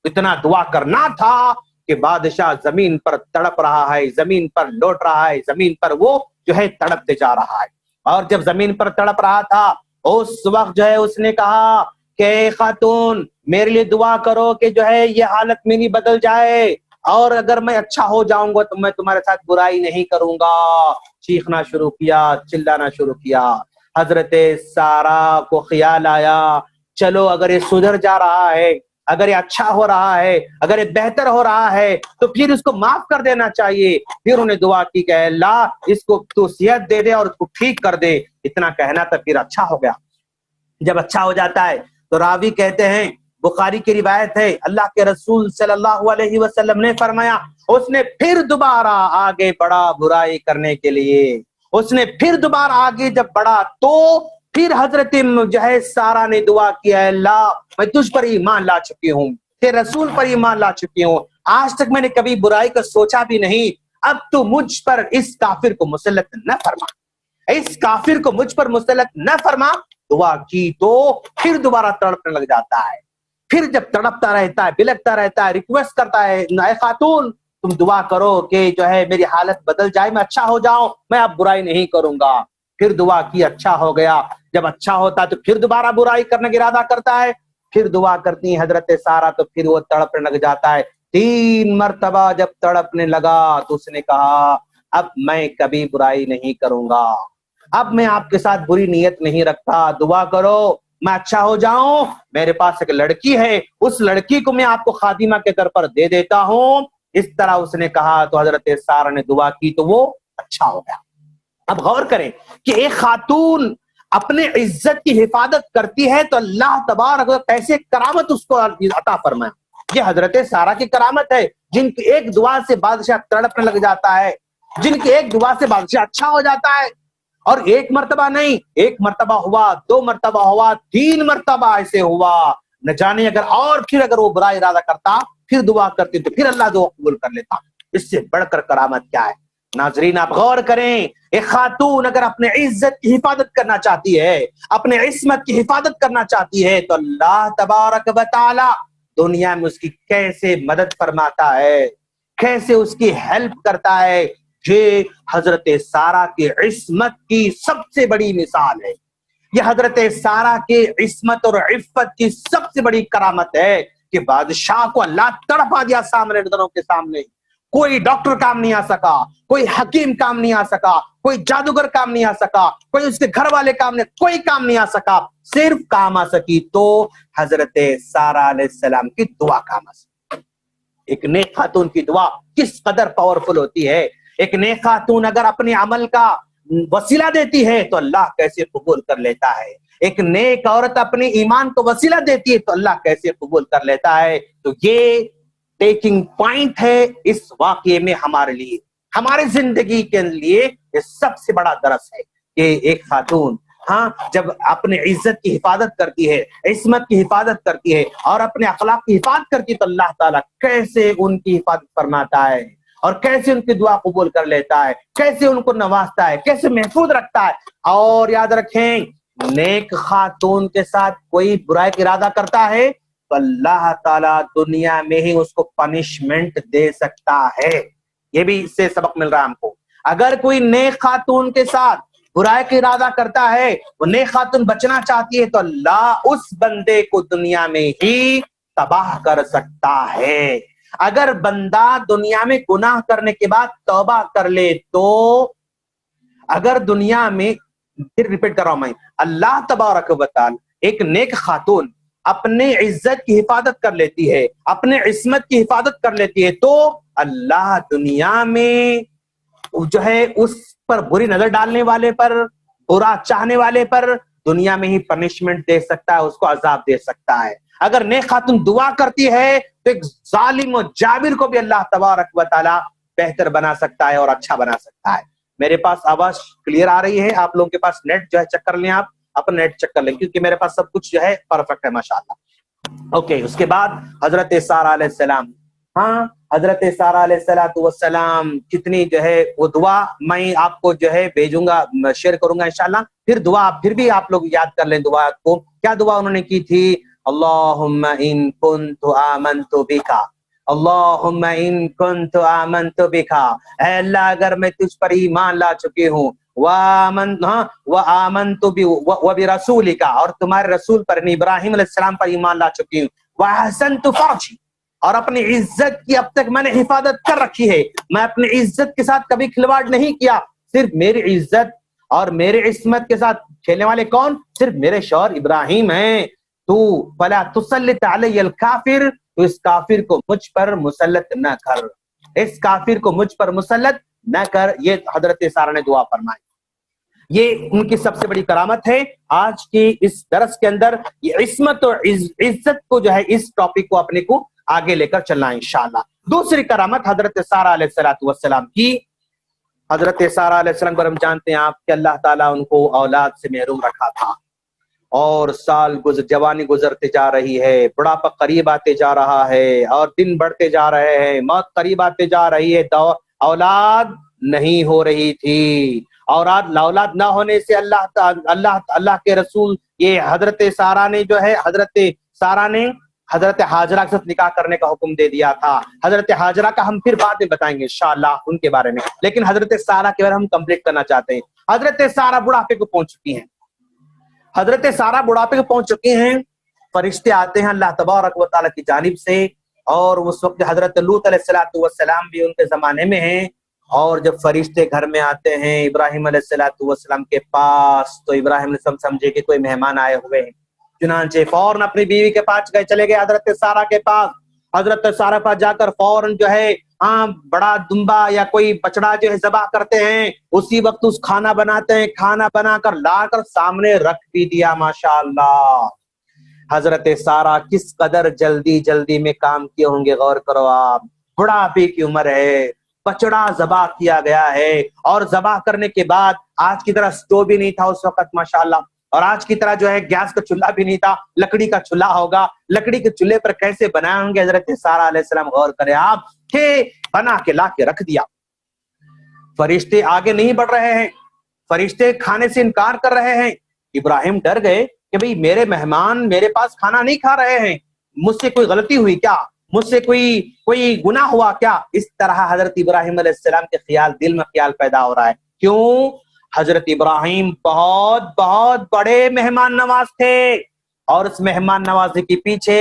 इतना दुआ करना था कि बादशाह जमीन पर तड़प रहा है, जमीन पर लौट रहा है, जमीन पर वो जो है तड़पते जा रहा है। और जब जमीन पर तड़प रहा था, उस वक्त जो है उसने कहा कि खातून मेरे लिए दुआ करो कि जो है ये हालत मेरी बदल जाए, और अगर मैं अच्छा हो जाऊंगा तो मैं तुम्हारे साथ बुराई नहीं करूंगा। चीखना शुरू किया, चिल्लाना शुरू किया। हजरत सारा को ख्याल आया, चलो अगर ये सुधर जा रहा है اگر یہ اچھا ہو رہا ہے، اگر یہ بہتر ہو رہا ہے تو پھر اس کو معاف کر دینا چاہیے. پھر انہیں دعا کی کہ اللہ اس کو تو صحت دے دے اور اس کو ٹھیک کر دے. اتنا کہنا تھا، پھر اچھا ہو گیا. جب اچھا ہو جاتا ہے تو راوی کہتے ہیں، بخاری کی روایت ہے، اللہ کے رسول صلی اللہ علیہ وسلم نے فرمایا اس نے پھر دوبارہ آگے بڑھا برائی کرنے کے لیے. اس نے پھر دوبارہ آگے جب بڑھا تو پھر حضرت جو ہے سارا نے دعا کیا، اللہ میں تجھ پر ایمان لا چکی ہوں، تیرے رسول پر ایمان لا چکی ہوں، آج تک میں نے کبھی برائی کا سوچا بھی نہیں، اب تو مجھ پر اس کافر کو مسلط نہ فرما، اس کافر کو مجھ پر مسلط نہ فرما. دعا کی تو پھر دوبارہ تڑپنے لگ جاتا ہے. پھر جب تڑپتا رہتا ہے، بلکتا رہتا ہے، ریکویسٹ کرتا ہے، اے خاتون تم دعا کرو کہ جو ہے میری حالت بدل جائے، میں اچھا ہو جاؤں، میں اب برائی نہیں کروں گا. پھر دعا کی، اچھا ہو گیا. جب اچھا ہوتا ہے تو پھر دوبارہ برائی کرنے کا ارادہ کرتا ہے. پھر دعا کرتی ہیں حضرت سارا تو پھر وہ تڑپنے لگ جاتا ہے. 3 مرتبہ جب تڑپنے لگا تو اس نے کہا اب میں کبھی برائی نہیں کروں گا، اب میں آپ کے ساتھ بری نیت نہیں رکھتا، دعا کرو میں اچھا ہو جاؤں. میرے پاس ایک لڑکی ہے، اس لڑکی کو میں آپ کو خادمہ کے طور پر دے دیتا ہوں. اس طرح اس نے کہا تو حضرت سارا نے دعا کی تو وہ اچھا ہو گیا. اب غور کریں کہ ایک خاتون اپنے عزت کی حفاظت کرتی ہے تو اللہ تبارک و تعالی کیسے کرامت اس کو عطا فرمایا. یہ حضرت سارا کی کرامت ہے، جن کی ایک دعا سے بادشاہ تڑپنے لگ جاتا ہے، جن کی ایک دعا سے بادشاہ اچھا ہو جاتا ہے. اور ایک مرتبہ نہیں، 1 مرتبہ ہوا، 2 مرتبہ ہوا، 3 مرتبہ ایسے ہوا. نہ جانے اگر اور پھر اگر وہ برا ارادہ کرتا، پھر دعا کرتی تو پھر اللہ دعا قبول کر لیتا. اس سے بڑھ کر کرامت کیا ہے؟ ناظرین آپ غور کریں، ایک خاتون اگر اپنے عزت کی حفاظت کرنا چاہتی ہے، اپنے عصمت کی حفاظت کرنا چاہتی ہے تو اللہ تبارک و تعالی دنیا میں اس کی کیسے مدد فرماتا ہے، کیسے اس کی ہیلپ کرتا ہے. یہ حضرت سارا کی عصمت کی سب سے بڑی مثال ہے. یہ حضرت سارا کی عصمت اور عفت کی سب سے بڑی کرامت ہے کہ بادشاہ کو اللہ تڑپا دیا سامنے نظروں کے سامنے. کوئی ڈاکٹر کام نہیں آ سکا، کوئی حکیم کام نہیں آ سکا، کوئی جادوگر کام نہیں آ سکا، کوئی اس کے گھر والے کام نہیں، کوئی کام نہیں آ سکا. صرف کام آ سکی تو حضرت سارا علیہ السلام کی دعا کام آ سکی. ایک نیک خاتون کی دعا کس قدر پاورفل ہوتی ہے. ایک نیک خاتون اگر اپنے عمل کا وسیلہ دیتی ہے تو اللہ کیسے قبول کر لیتا ہے. ایک نیک عورت اپنی ایمان کو وسیلہ دیتی ہے تو اللہ کیسے قبول کر لیتا ہے. تو یہ ٹیکنگ پوائنٹ ہے اس واقعے میں ہمارے لیے، ہماری زندگی کے لیے یہ سب سے بڑا درس ہے کہ ایک خاتون جب اپنے عزت کی حفاظت کرتی ہے، عصمت کی حفاظت کرتی ہے اور اپنے اخلاق کی حفاظت کرتی ہے تو اللہ تعالیٰ کیسے ان کی حفاظت فرماتا ہے اور کیسے ان کی دعا قبول کر لیتا ہے، کیسے ان کو نوازتا ہے، کیسے محفوظ رکھتا ہے. اور یاد رکھیں نیک خاتون کے ساتھ کوئی برائی کا ارادہ کرتا ہے تو اللہ تعالیٰ دنیا میں ہی اس کو پنشمنٹ دے سکتا ہے. یہ بھی اس سے سبق مل رہا ہے ہم کو. اگر کوئی نیک خاتون کے ساتھ برائی کا ارادہ کرتا ہے، وہ نیک خاتون بچنا چاہتی ہے تو اللہ اس بندے کو دنیا میں ہی تباہ کر سکتا ہے. اگر بندہ دنیا میں گناہ کرنے کے بعد توبہ کر لے تو اگر دنیا میں، پھر ریپیٹ کر رہا ہوں میں، اللہ تبارک و تعالی ایک نیک خاتون اپنے عزت کی حفاظت کر لیتی ہے، اپنے عصمت کی حفاظت کر لیتی ہے تو اللہ دنیا میں جو ہے اس پر بری نظر ڈالنے والے پر، برا چاہنے والے پر دنیا میں ہی پنشمنٹ دے سکتا ہے، اس کو عذاب دے سکتا ہے. اگر نیک خاتون دعا کرتی ہے تو ایک ظالم و جابر کو بھی اللہ تبارک و تعالی بہتر بنا سکتا ہے اور اچھا بنا سکتا ہے. میرے پاس آواز کلیئر آ رہی ہے؟ آپ لوگوں کے پاس نیٹ جو ہے چیک کر لیں، آپ اپنا نیٹ چیک کر لیں کیونکہ میرے پاس سب کچھ جو ہے پرفیکٹ ہے ماشاءاللہ. اوکے، اس کے بعد حضرت سارا علیہ السلام، حضرت سارا علیہ السلام کتنی جو ہے وہ دعا میں آپ کو جو ہے بھیجوں گا، شیئر کروں گا انشاءاللہ. پھر دعا پھر بھی آپ لوگ یاد کر لیں دعا کو. کیا دعا انہوں نے کی تھی؟ اللہم ان کنت آمنت بکا، اللہم ان کنت آمنت بکا، اے اللہ اگر میں تجھ پر ایمان لا چکی ہوں، وآمنت وبرسولک، اور تمہارے رسول پر ابراہیم علیہ السلام پر ایمان لا چکی ہوں، وحسنت فرجی، اور اپنی عزت کی اب تک میں نے حفاظت کر رکھی ہے، میں اپنی عزت کے ساتھ کبھی کھلواڑ نہیں کیا. صرف میری عزت اور میرے عصمت کے ساتھ کھیلنے والے کون؟ صرف میرے شوہر ابراہیم ہیں. तू फला तुसल्लित अलैयल काफिर, तो इस काफिर को मुझ पर मुसल्लत न कर, इस काफिर को मुझ पर मुसल्लत न कर। ये हजरत सारा ने दुआ फरमाई। ये उनकी सबसे बड़ी करामत है। आज की इस दरस के अंदर ये इस्मत और इज्जत को जो है, इस टॉपिक को अपने को आगे लेकर चलना है इंशाअल्लाह। दूसरी करामत हजरत सारा अलैहिस्सलातु वस्सलाम की। हजरत सारा अलैहिस्सलाम पर हम जानते हैं आप कि अल्लाह ताला उनको औलाद से महरूम रखा था, और साल जवानी गुजरते जा रही है, बुढ़ापा करीब आते जा रहा है, और दिन बढ़ते जा रहे हैं, मौत करीब आते जा रही है, औलाद नहीं हो रही थी। और औलाद ना होने से अल्लाह के रसूल, ये हजरत सारा ने जो है, हजरत सारा ने हजरत हाजरा के साथ निकाह करने का हुक्म दे दिया था। हजरत हाजरा का हम फिर बाद में बताएंगे इंशाअल्लाह उनके बारे में, लेकिन हजरत सारा के बारे में हम कंप्लीट करना चाहते हैं। हजरत सारा बुढ़ापे को पहुंच चुकी हैं, हजरत सारा बुढ़ापे को पहुंच चुके हैं। फरिश्ते आते हैं अल्लाह तबारक व तआला की जानिब से, और उस वक्त हजरत लूत अलैहिस्सलातु वस्सलाम भी उनके जमाने में हैं। और जब फरिश्ते घर में आते हैं इब्राहिम अलैहिस्सलातु वस्सलाम के पास, तो इब्राहिम समझे कि कोई मेहमान आए हुए हैं, चुनांचे फौरन अपनी बीवी के पास चले गए हजरत सारा के पास। हजरत सारा पास जाकर फौरन जो है बड़ा दुम्बा या कोई बछड़ा जो है ज़बह करते हैं, उसी वक्त उस खाना बनाते हैं, खाना बनाकर लाकर सामने रख भी दिया। माशाअल्लाह, हजरत सारा किस कदर जल्दी जल्दी में काम किए होंगे, गौर करो आप। बुढ़ापे की उम्र है, बछड़ा ज़बह किया गया है, और ज़बह करने के बाद आज की तरह स्टोव भी नहीं था उस वक्त माशाअल्लाह, और आज की तरह जो है गैस का चूल्हा भी नहीं था, लकड़ी का चूल्हा होगा। लकड़ी के चूल्हे पर कैसे बनाए होंगे हजरत सारा अलैहिस्सलाम, गौर करें आप, के बना के ला के रख दिया। फरिश्ते आगे नहीं बढ़ रहे हैं, फरिश्ते खाने से इनकार कर रहे हैं। इब्राहिम डर गए कि भाई मेरे मेहमान मेरे पास खाना नहीं खा रहे हैं, मुझसे कोई गलती हुई क्या, मुझसे कोई गुनाह हुआ क्या। इस तरह हजरत इब्राहिम अलैहिस्सलाम के ख्याल, दिल में ख्याल पैदा हो रहा है। क्यों? हजरत इब्राहिम बहुत बहुत बड़े मेहमान नवाज थे, और उस मेहमान नवाजी के पीछे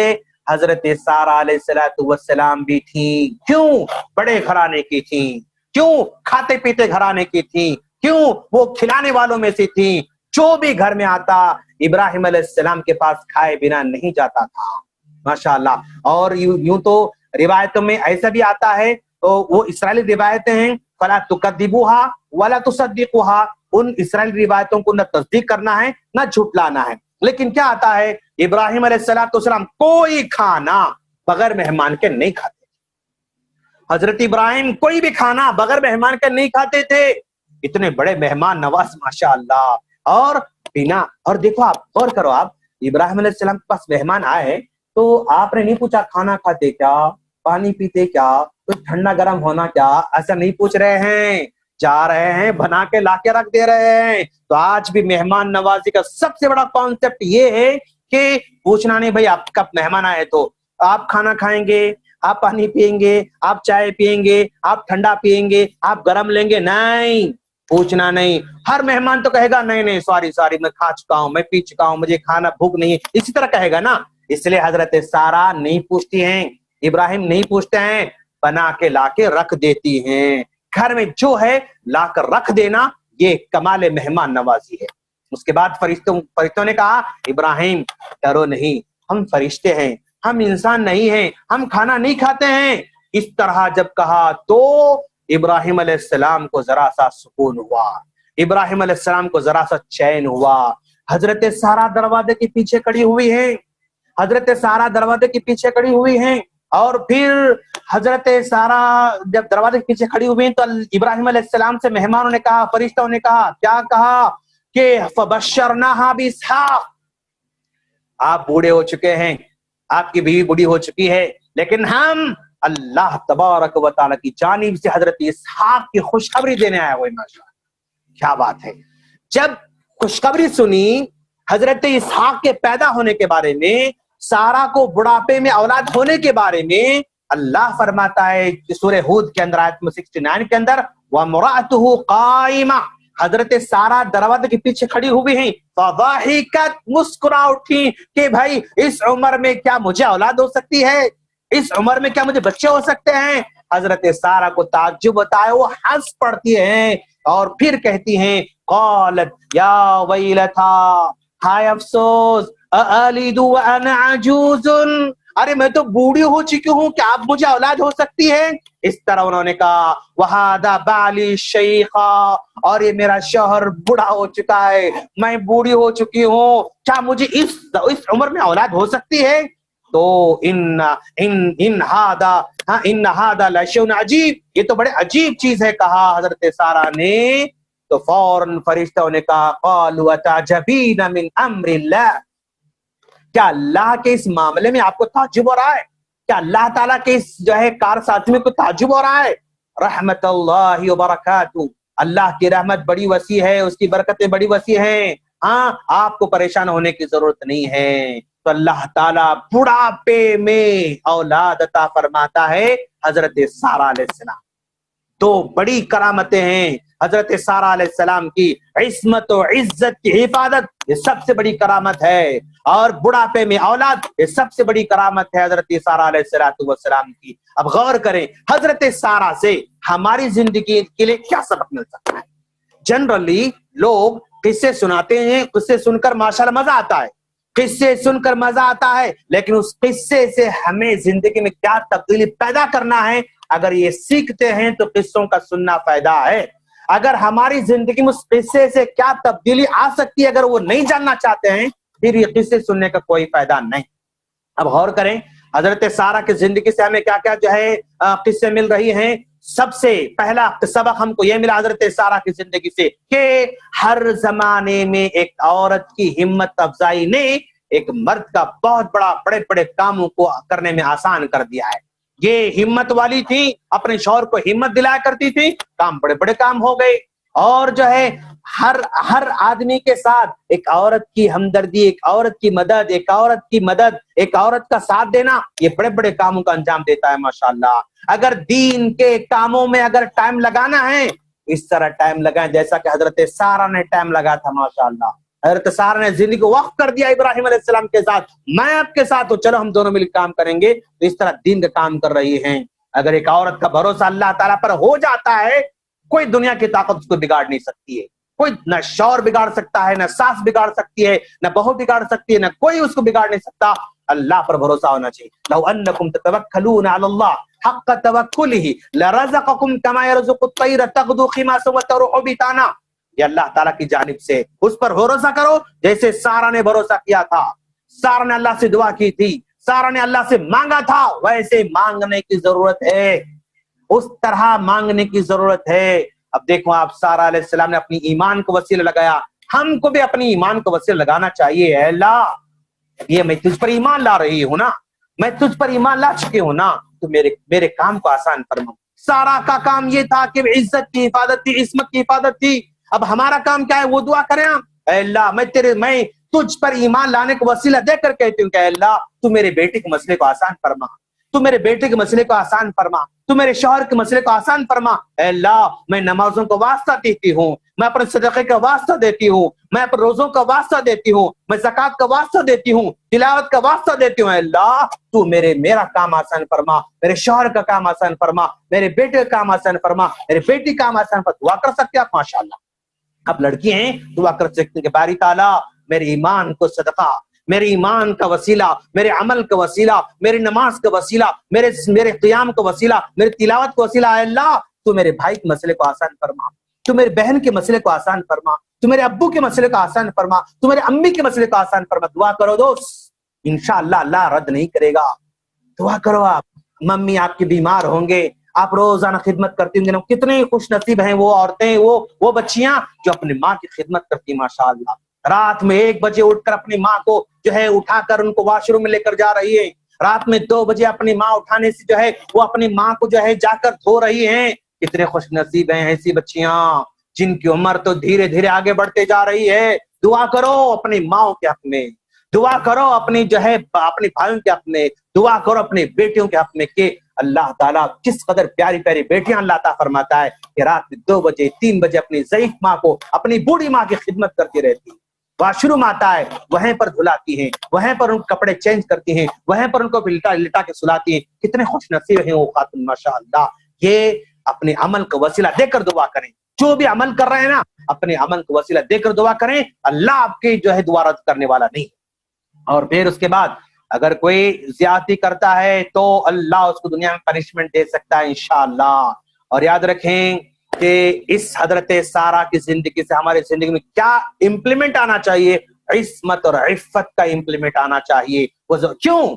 हजरत सारा अलैहिस्सलातु वस्सलाम भी थी। क्यों? बड़े घराने की थी, क्यों खाते पीते घराने की थी, क्यों वो खिलाने वालों में से थी। जो भी घर में आता इब्राहिम अलैहिस्सलाम के पास खाए बिना नहीं जाता था माशाअल्लाह। और यूं तो रिवायतों में ऐसा भी आता है, तो वो इस्राएली रिवायतें हैं, फला तुकद्दिबूहा वला तुसद्दिकूहा, उन इस्राएली रिवायतों को न तस्दीक करना है न झुटलाना है। लेकिन क्या आता है, इब्राहिम अलैहिस्सलाम कोई खाना बगैर मेहमान के नहीं खाते। हजरत इब्राहिम कोई भी खाना बगैर मेहमान के नहीं खाते थे। इतने बड़े मेहमान नवाज माशाअल्लाह। और बिना, और देखो आप गौर करो आप, इब्राहिम अलैहिस्सलाम के पास मेहमान आए तो आपने नहीं पूछा खाना खाते क्या, पानी पीते क्या, कुछ ठंडा गर्म होना क्या, ऐसा नहीं पूछ रहे हैं, जा रहे हैं बना के लाके रख दे रहे हैं। तो आज भी मेहमान नवाजी का सबसे बड़ा कॉन्सेप्ट ये है कि पूछना नहीं, भाई आपका मेहमान आए तो आप खाना खाएंगे, आप पानी पिएंगे, आप चाय पिएंगे, आप ठंडा पिएंगे, आप गरम लेंगे, नहीं, पूछना नहीं। हर मेहमान तो कहेगा नहीं नहीं सॉरी मैं खा चुका हूं, मैं पी चुका हूं, मुझे खाना भूख नहीं है, इसी तरह कहेगा ना। इसलिए हजरत सारा नहीं पूछती हैं, इब्राहिम नहीं पूछते हैं, बना के लाके रख देती हैं। घर में जो है लाकर रख देना, ये कमाल मेहमान नवाजी है। उसके बाद फरिश्तों ने कहा, इब्राहिम डरो नहीं, हम फरिश्ते हैं, हम इंसान नहीं हैं, हम खाना नहीं खाते हैं। इस तरह जब कहा तो इब्राहिम अलैहिस्सलाम को जरा सा सुकून हुआ, इब्राहिम अलैहिस्सलाम को जरा सा चैन हुआ। हजरत सारा दरवाजे के पीछे खड़ी हुई है, हजरत सारा दरवाजे के पीछे खड़ी हुई हैं। और फिर हजरत सारा जब दरवाजे के पीछे खड़ी हुई तो इब्राहिम अलैहिस्सलाम से मेहमानों ने कहा, फरिश्तों ने कहा, क्या कहा कि फबश्शरनाहा बिइस्हाक, आप बूढ़े हो चुके हैं, आपकी बीवी बूढ़ी हो चुकी है, लेकिन हम अल्लाह तबारक व तआला की जानिब से हजरत इसहाक की खुशखबरी देने आए हुए। माशाअल्लाह, क्या बात है। जब खुशखबरी सुनी हजरत इसहाक के पैदा होने के बारे में, सारा को बुढ़ापे में औलाद होने के बारे में, अल्लाह फरमाता है सूरह हूद के अंदर आयत 69 के अंदर, वमराअतुहु काइमा, हजरत सारा दरवाजे के पीछे खड़ी हुई हैं, फदाहिकत, मुस्कुरा उठी कि भाई इस उम्र में क्या मुझे औलाद हो सकती है, इस उम्र में क्या मुझे बच्चे हो सकते हैं। हजरत सारा को ताज्जुब होता है, वो हंस पड़ती हैं और फिर कहती हैं, क़ालत या वैलता, हाय अफसोस, अअलिदु व अना अजूजुन, अरे मैं तो बूढ़ी हो चुकी हूँ, क्या अब मुझे औलाद हो सकती है? इस तरह उन्होंने कहा वहादा बाली शेखा, और ये मेरा शौहर बूढ़ा हो चुका है, मैं बूढ़ी हो चुकी हूँ, क्या मुझे इस उम्र में औलाद हो सकती है? तो इन इन इन हादा हाँ इन हादा लशयउन अजीब, ये तो बड़े अजीब चीज है, कहा हजरत सारा ने। तो फौरन फरिश्तों ने कहा क़ालू अतअजबीना मिन अम्रिल्लाह, क्या अल्लाह के इस मामले में आपको ताज्जुब हो रहा है? क्या अल्लाह ताला के इस जो है कारसाजी में कोई ताज्जुब हो रहा है? रहमतुल्लाहि व बरकातहू, अल्लाह की रहमत बड़ी वसी है, उसकी बरकतें बड़ी वसी हैं। हाँ, आपको परेशान होने की जरूरत नहीं है। तो अल्लाह ताला बुढ़ापे में औलाद अता फरमाता है हजरत सारा अलैहिस्सलाम। तो बड़ी करामतें हैं हजरत सारा अलैहिस्सलाम की, इस्मत और इज्जत की हिफाजत, ये सबसे बड़ी करामत है। और बुढ़ापे में औलाद, ये सबसे बड़ी करामत है हजरत सारा अलैहिस्सलाम की। अब गौर करें, हजरत सारा से हमारी जिंदगी के लिए क्या सबक मिल सकता है? जनरली लोग किस्से सुनाते हैं, किस्से सुनकर माशाल्लाह मजा आता है, किस्से सुनकर मजा आता है, लेकिन उस किस्से से हमें जिंदगी में क्या तब्दीली पैदा करना है, अगर ये सीखते हैं तो किस्सों का सुनना फायदा है। अगर हमारी जिंदगी में उस किस्से से क्या तब्दीली आ सकती है, अगर वो नहीं जानना चाहते हैं, फिर ये किस्से सुनने का कोई फायदा नहीं। अब गौर करें, हजरत सारा की जिंदगी से हमें क्या क्या जो है किस्से मिल रही हैं। सबसे पहला सबक हमको यह मिला हजरत सारा की जिंदगी से कि हर जमाने में एक औरत की हिम्मत अफजाई ने एक मर्द का बहुत बड़ा बड़े बड़े कामों को करने में आसान कर दिया है। ये हिम्मत वाली थी, अपने शौहर को हिम्मत दिलाया करती थी, काम बड़े बड़े काम हो गए। और जो है हर आदमी के साथ एक औरत की हमदर्दी, एक औरत की मदद, एक औरत का साथ देना, ये बड़े बड़े कामों का अंजाम देता है माशाल्लाह। अगर दीन के कामों में अगर टाइम लगाना है, इस तरह टाइम लगाएं जैसा कि हजरत सारा ने टाइम लगा था माशाल्लाह। हजरत सारा ने जिंदगी को वक्फ कर दिया इब्राहिम अलैहिस्सलाम के साथ, मैं आपके साथ हूं, चलो हम दोनों मिलकर काम करेंगे। तो इस तरह दीन का काम कर रही हैं। अगर एक औरत का भरोसा अल्लाह ताला पर हो जाता है, कोई दुनिया की ताकत उसको बिगाड़ नहीं सकती है। कोई न शौहर बिगाड़ सकता है, न सास बिगाड़ सकती है, न बहू बिगाड़ सकती है, न कोई उसको बिगाड़ नहीं सकता। अल्लाह पर भरोसा होना चाहिए। लौ अन्नकुम ततवक्कलूना अलल्लाह हक्क तवक्कुलिही लरज़क़कुम कमा यरज़ुक़ु अत-तय्र तग़दू ख़िमासन व तरूहु बिताना, ये अल्लाह ताला की जानिब से, उस पर भरोसा करो जैसे सारा ने भरोसा किया था। सारा ने अल्लाह से दुआ की थी, सारा ने अल्लाह से मांगा था, वैसे मांगने की जरूरत है, उस तरह मांगने की जरूरत है। अब देखो, आप सारा अलैहिस्सलाम ने अपनी ईमान को वसीला लगाया, हमको भी अपनी ईमान को वसीला लगाना चाहिए। अल्लाह, ये मैं तुझ पर ईमान ला रही हूं ना, मैं तुझ पर ईमान ला चुकी हूं ना, तो मेरे काम को आसान फरमा। सारा का काम ये था कि इज्जत की हिफाजत थी, इस्मत की हिफाजत थी। अब हमारा काम क्या है? वो दुआ करें हम, अल्लाह मैं तुझ पर ईमान लाने को वसीला देकर कहती हूँ कि अल्लाह तू मेरे बेटे के मसले को आसान फरमा, तू मेरे बेटे के मसले को आसान फरमा, तू मेरे शौहर के मसले को आसान फरमा। अल्लाह, मैं नमाजों को वास्ता देती हूँ, मैं अपने सदक़े का वास्ता देती हूँ, मैं अपने रोजों का वास्ता देती हूँ, मैं ज़कात का वास्ता देती हूँ, तिलावत का वास्ता देती हूँ। अल्लाह, तू मेरा काम आसान फरमा, मेरे शौहर का काम आसान फरमा, मेरे बेटे का काम आसान फरमा, मेरे बेटी का काम आसान फरमा। दुआ कर सकते आप माशाअल्लाह। अब लड़की हैं, दुआ कर सकते कि बारी ताला मेरे ईमान को सदका, मेरे ईमान का वसीला, मेरे अमल का वसीला, मेरी नमाज का वसीला, मेरे क़ियाम का वसीला, मेरे तिलावत का वसीला, अल्लाह तू मेरे भाई के मसले को आसान फरमा, तू मेरे बहन के मसले को आसान फरमा, तू मेरे अब्बू के मसले को आसान फरमा, तू मेरे अम्मी के मसले को आसान फरमा। दुआ करो दोस्त, इंशाअल्लाह अल्लाह रद्द नहीं करेगा। दुआ करो। आप मम्मी आपके बीमार होंगे, आप रोजाना खिदमत करती होंगे, कितने खुश नसीब हैं वो औरतें, वो बच्चियां जो अपनी माँ की खिदमत करती माशाअल्लाह। रात में 1 बजे उठकर अपनी माँ को जो है उठाकर उनको वॉशरूम में लेकर जा रही है, रात में 2 बजे अपनी माँ उठाने से जो है वो अपनी माँ को जो है जाकर धो रही हैं। कितने खुश नसीब हैं ऐसी बच्चियां जिनकी उम्र तो धीरे धीरे आगे बढ़ते जा रही है। दुआ करो अपनी माँ के हक में, दुआ करो अपनी जो है अपने भाइयों के हक में, दुआ करो अपने बेटियों के हक में कि अल्लाह ताला किस कदर प्यारी प्यारी बेटियां अल्लाह ताला फरमाता है कि रात में 2 बजे 3 बजे अपनी ज़ईफ माँ को, अपनी बूढ़ी माँ की खिदमत करती रहती है। वॉशरूम आता है, वहीं पर धुलाती हैं, वहीं पर उनके कपड़े चेंज करती हैं, वहीं पर उनको लिटा के सुलाती हैं। कितने खुश नसीब हैं वो खातून माशाअल्लाह। ये अपने अमल का वसीला देकर दुआ करें। जो भी अमल कर रहे हैं ना, अपने अमल का वसीला देकर दुआ करें। अल्लाह आपके जो है दुआ रद्द करने वाला नहीं। اور پھر اس کے بعد اگر کوئی زیادتی کرتا ہے تو اللہ اس کو دنیا میں پنشمنٹ دے سکتا ہے انشاءاللہ. اور یاد رکھیں کہ اس حضرت سارہ کی زندگی سے ہماری زندگی میں کیا امپلیمنٹ آنا چاہیے؟ عصمت اور عفت کا امپلیمنٹ آنا چاہیے. کیوں؟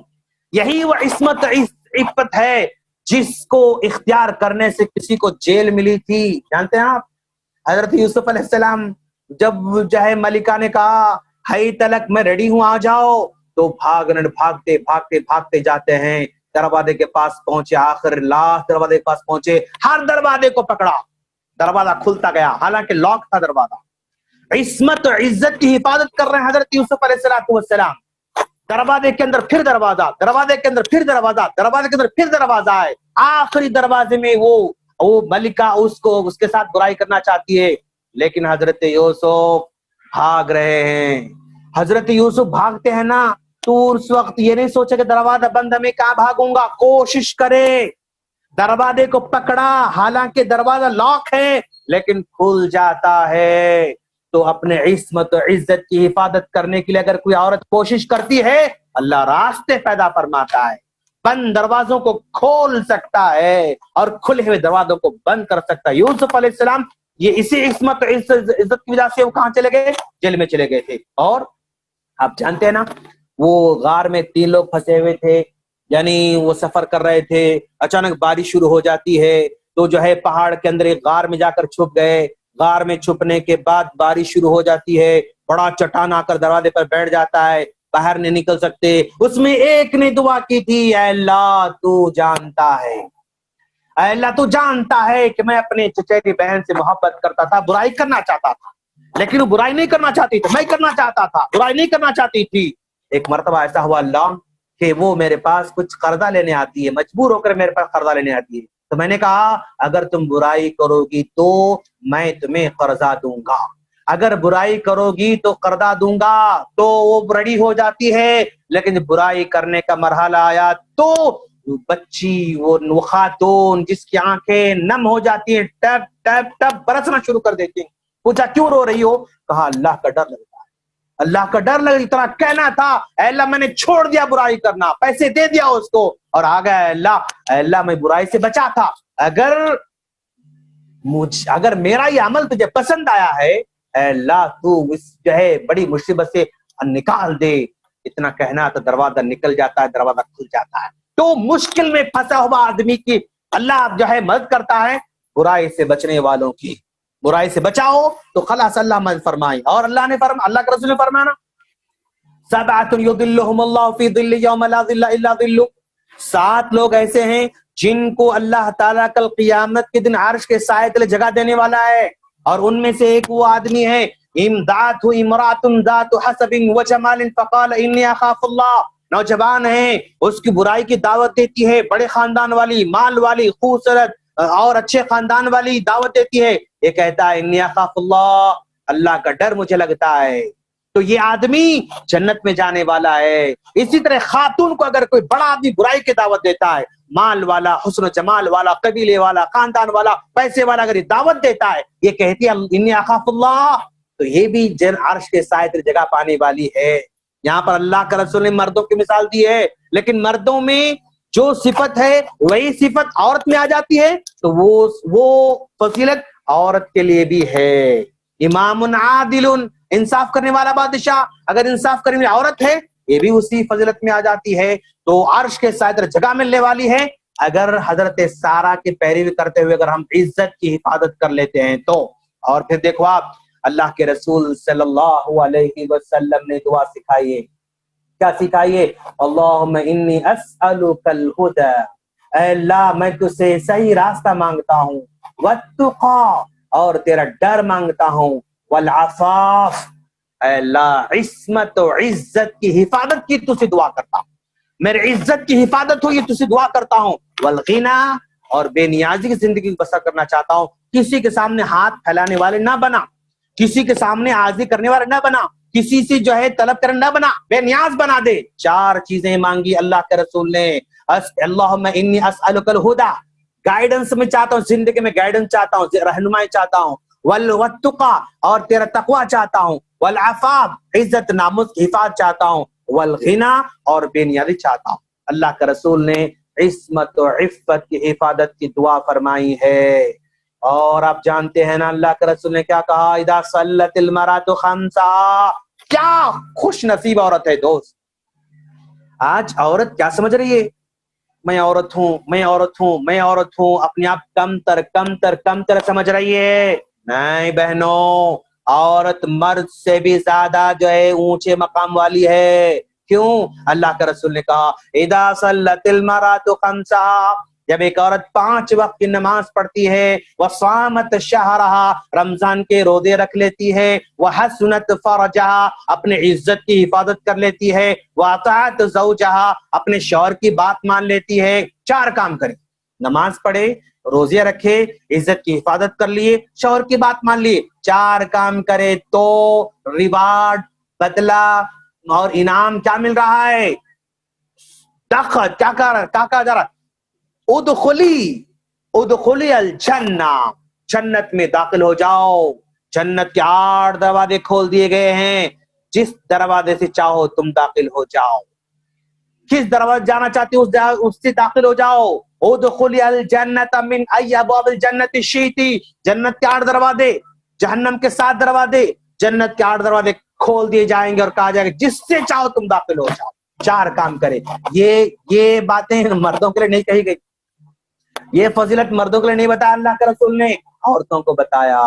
یہی وہ عصمت عفت ہے جس کو اختیار کرنے سے کسی کو جیل ملی تھی. جانتے ہیں آپ حضرت یوسف علیہ السلام جب جو ہے ملکہ نے کہا ہائی تلک میں ریڈی ہوں آ جاؤ، تو بھاگتے بھاگتے بھاگتے جاتے ہیں، دروازے کے پاس پہنچے، آخر لاسٹ دروازے کے پاس پہنچے، ہر دروازے کو پکڑا، دروازہ کھلتا گیا حالانکہ لاک تھا دروازہ. عصمت و عزت کی حفاظت کر رہے ہیں حضرت یوسف علیہ السلام. دروازے کے اندر پھر دروازہ، دروازے کے اندر پھر دروازہ، دروازے کے اندر پھر دروازہ ہے. آخری دروازے میں وہ ملکہ اس کے ساتھ برائی کرنا چاہتی ہے، لیکن حضرت یوسف بھاگ رہے ہیں. حضرت یوسف بھاگتے ہیں نا تو اس وقت یہ نہیں سوچے کہ دروازہ بند ہے میں کہاں بھاگوں گا، کوشش کرے، دروازے کو پکڑا حالانکہ دروازہ لاک ہے لیکن کھل جاتا ہے. تو اپنے عصمت و عزت کی حفاظت کرنے کے لیے اگر کوئی عورت کوشش کرتی ہے اللہ راستے پیدا فرماتا ہے، بند دروازوں کو کھول سکتا ہے اور کھلے ہوئے دروازوں کو بند کر سکتا ہے. یوسف علیہ السلام یہ اسی عصمت و عزت کی وجہ سے وہ کہاں چلے گئے؟ جیل میں چلے گئے تھے. اور آپ جانتے ہیں نا وہ غار میں 3 لوگ پھنسے ہوئے تھے، یعنی وہ سفر کر رہے تھے، اچانک بارش شروع ہو جاتی ہے تو جو ہے پہاڑ کے اندر ایک غار میں جا کر چھپ گئے. غار میں چھپنے کے بعد بارش شروع ہو جاتی ہے، بڑا چٹان آ کر دروازے پر بیٹھ جاتا ہے، باہر نہیں نکل سکتے. اس میں ایک نے دعا کی تھی اے اللہ تو جانتا ہے، اے اللہ تو جانتا ہے کہ میں اپنے چچیری بہن سے محبت کرتا تھا، برائی کرنا چاہتا تھا لیکن وہ برائی نہیں کرنا چاہتی تھی، میں کرنا چاہتا تھا، برائی نہیں کرنا چاہتی تھی. ایک مرتبہ ایسا ہوا اللہ کہ وہ میرے پاس کچھ قرضہ لینے آتی ہے، مجبور ہو کر میرے پاس قرضہ لینے آتی ہے، تو میں نے کہا اگر تم برائی کرو گی تو میں تمہیں قرضہ دوں گا، اگر برائی کرو گی تو قرضہ دوں گا. تو وہ ریڈی ہو جاتی ہے، لیکن برائی کرنے کا مرحلہ آیا تو بچی وہ خاتون جس کی آنکھیں نم ہو جاتی ہیں، ٹپ ٹپ ٹپ برسنا شروع کر دیتی ہیں. پوچھا کیوں رو رہی ہو؟ کہا اللہ کا ڈر لگتا ہے، اللہ کا ڈر لگ. اتنا کہنا تھا اے اللہ میں نے چھوڑ دیا برائی کرنا، پیسے دے دیا اس کو اور آ گیا. اے اللہ میں برائی سے بچا تھا، اگر میرا یہ عمل تجھے پسند آیا ہے اے اللہ تو اس جو ہے بڑی مصیبت سے نکال دے. اتنا کہنا تو دروازہ نکل جاتا ہے، دروازہ کھل جاتا ہے. تو مشکل میں پھنسا ہوا آدمی کی اللہ جو ہے مدد کرتا ہے، برائی سے بچنے والوں کی برائی سے بچاؤ تو خلاص اللہ مدد فرمائی. اور اللہ کے رسول نے فرمایا سبعۃ یظلھم اللہ فی ظل یوم لا ظل الا ظلہ، 7 لوگ ایسے ہیں جن کو اللہ تعالیٰ کل قیامت کے دن عرش کے سائے تلے جگہ دینے والا ہے. اور ان میں سے ایک وہ آدمی ہے امداد امرأۃ ذات حسب وجمال فقال انی اخاف اللہ، نوجوان ہے اس کی برائی کی دعوت دیتی ہے، بڑے خاندان والی، مال والی، خوبصورت اور اچھے خاندان والی دعوت دیتی ہے، یہ کہتا ہے انی اخاف اللہ، اللہ کا ڈر مجھے لگتا ہے. تو یہ آدمی جنت میں جانے والا ہے. اسی طرح خاتون کو اگر کوئی بڑا آدمی برائی کی دعوت دیتا ہے، مال والا، حسن و جمال والا، قبیلے والا، خاندان والا، پیسے والا اگر یہ دعوت دیتا ہے، یہ کہتی ہے انی اخاف اللہ، تو یہ بھی عرش کے سائے تلے جگہ پانے والی ہے. یہاں پر اللہ کا رسول نے مردوں کی مثال دی ہے، لیکن مردوں میں جو صفت ہے وہی صفت عورت میں آ جاتی ہے تو وہ فضیلت عورت کے لیے بھی ہے. امام عادل، انصاف کرنے والا بادشاہ، اگر انصاف کرنے والی عورت ہے یہ بھی اسی فضیلت میں آ جاتی ہے. تو عرش کے سائے تلے جگہ ملنے والی ہے اگر حضرت سارہ کی پیروی کرتے ہوئے اگر ہم عزت کی حفاظت کر لیتے ہیں تو. اور پھر دیکھو آپ اللہ کے رسول صلی اللہ علیہ وسلم نے دعا سکھائی ہے. کیا سکھائی ہے؟ اللہم انی اسألک الہدی، اے اللہ میں تجھ سے صحیح راستہ مانگتا ہوں، والتقی اور تیرا ڈر مانگتا ہوں، والعفاف اے اللہ عصمت و عزت کی حفاظت کی تجھ سے دعا کرتا ہوں، میرے عزت کی حفاظت ہو یہ تجھ سے دعا کرتا ہوں، والغنا اور بے نیازی کی زندگی بسر کرنا چاہتا ہوں. کسی کے سامنے ہاتھ پھیلانے والے نہ بنا، کسی کے سامنے عاجزی کرنے والے نہ بنا، کسی سے جو ہے طلب کرنے نہ بنا، بے نیاز بنا دے. 4 چیزیں مانگی اللہ کے رسول نے. اللہم انی اسألک الہدی، گائیڈنس میں چاہتا ہوں، زندگی میں گائیڈنس چاہتا ہوں، رہنمائی چاہتا ہوں، والتقی اور تیرا تقوی چاہتا ہوں، والعفاف عزت ناموس کی حفاظت چاہتا ہوں، वलगिना, और बेनियाजी चाहता हूँ। अल्लाह के रसूल ने इस्मत और इफ्फत की हिफाजत की दुआ फरमाई है। और आप जानते हैं ना अल्लाह के रसूल ने क्या कहा, इदा सल्लतिल मरातु खम्सा। क्या खुश नसीब औरत है दोस्त। आज औरत क्या समझ रही है, मैं औरत हूँ, मैं औरत हूँ, मैं औरत हूँ, अपने आप कमतर कमतर कमतर समझ रही है। नहीं बहनों, औरत मर्द से भी ज्यादा जो है ऊंचे मकाम वाली है। क्यों? अल्लाह के रसूल ने कहा, इदा सल्लतिल मरातु खम्सा, जब एक औरत 5 वक्त की नमाज पढ़ती है, वह सामत शहरहा, रमजान के रोजे रख लेती है, वह हसनत फरजहा, अपने इज्जत की हिफाजत कर लेती है, वह अताअत ज़ौजहा, अपने शौहर की बात मान लेती है। 4 काम करे, नमाज पढ़े, रोजे रखे, इज्जत की हिफाजत कर लिए, शौहर की बात मान लिए, 4 काम करे तो रिवार्ड, बदला और इनाम क्या मिल रहा है? ताकत क्या कहा जा रहा, उदखुली उदखुली अल जन्ना, जन्नत में दाखिल हो जाओ। जन्नत के 8 दरवाजे खोल दिए गए हैं, जिस दरवाजे से चाहो तुम दाखिल हो जाओ। किस दरवाजे जाना चाहते हो उससे दाखिल हो जाओ। उदखुली अल जन्नत मिन अय्यि अबवाबिल जन्नति शीती, जन्नत के 8 दरवाजे, जहन्नम के 7 दरवाजे, जन्नत के 8 दरवाजे खोल दिए जाएंगे और कहा जाएगा जिससे चाहो तुम दाखिल हो जाओ। 4 काम करे। ये बातें मर्दों के लिए नहीं कही गई, ये फजीलत मर्दों के लिए नहीं बताया अल्लाह के रसूल ने, औरतों को बताया।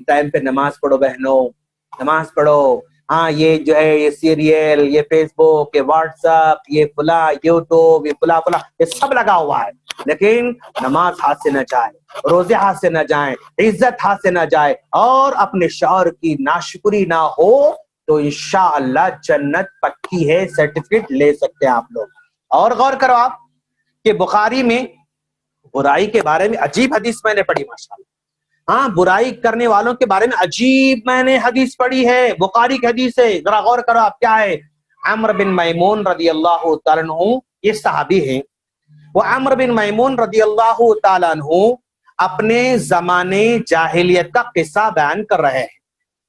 टाइम पे नमाज पढ़ो बहनों, नमाज पढ़ो। हाँ, ये जो है ये सीरियल, ये फेसबुक, ये व्हाट्सएप, ये फुला यूट्यूब, ये फुला फुला, ये सब लगा हुआ है, लेकिन नमाज हाथ से न जाए, रोजे हाथ से न जाए, इज्जत हाथ से न जाए, और अपने शौहर की नाशुक्री ना हो तो इंशाअल्लाह जन्नत पक्की है, सर्टिफिकेट ले सकते हैं आप लोग। और गौर करो आप कि बुखारी में बुराई के बारे में अजीब हदीस मैंने पढ़ी माशाअल्लाह। हाँ, बुराई करने वालों के बारे में अजीब मैंने हदीस पढ़ी है, बुखारी की हदीस है, जरा गौर करो आप क्या है। अम्र बिन मैमून रदी अल्लाह तआला अन्हु, ये सहाबी हैं, वो अम्र बिन मैमून रदी अल्लाह तआला अन्हु अपने जमाने जाहिलियत का किस्सा बयान कर रहे हैं।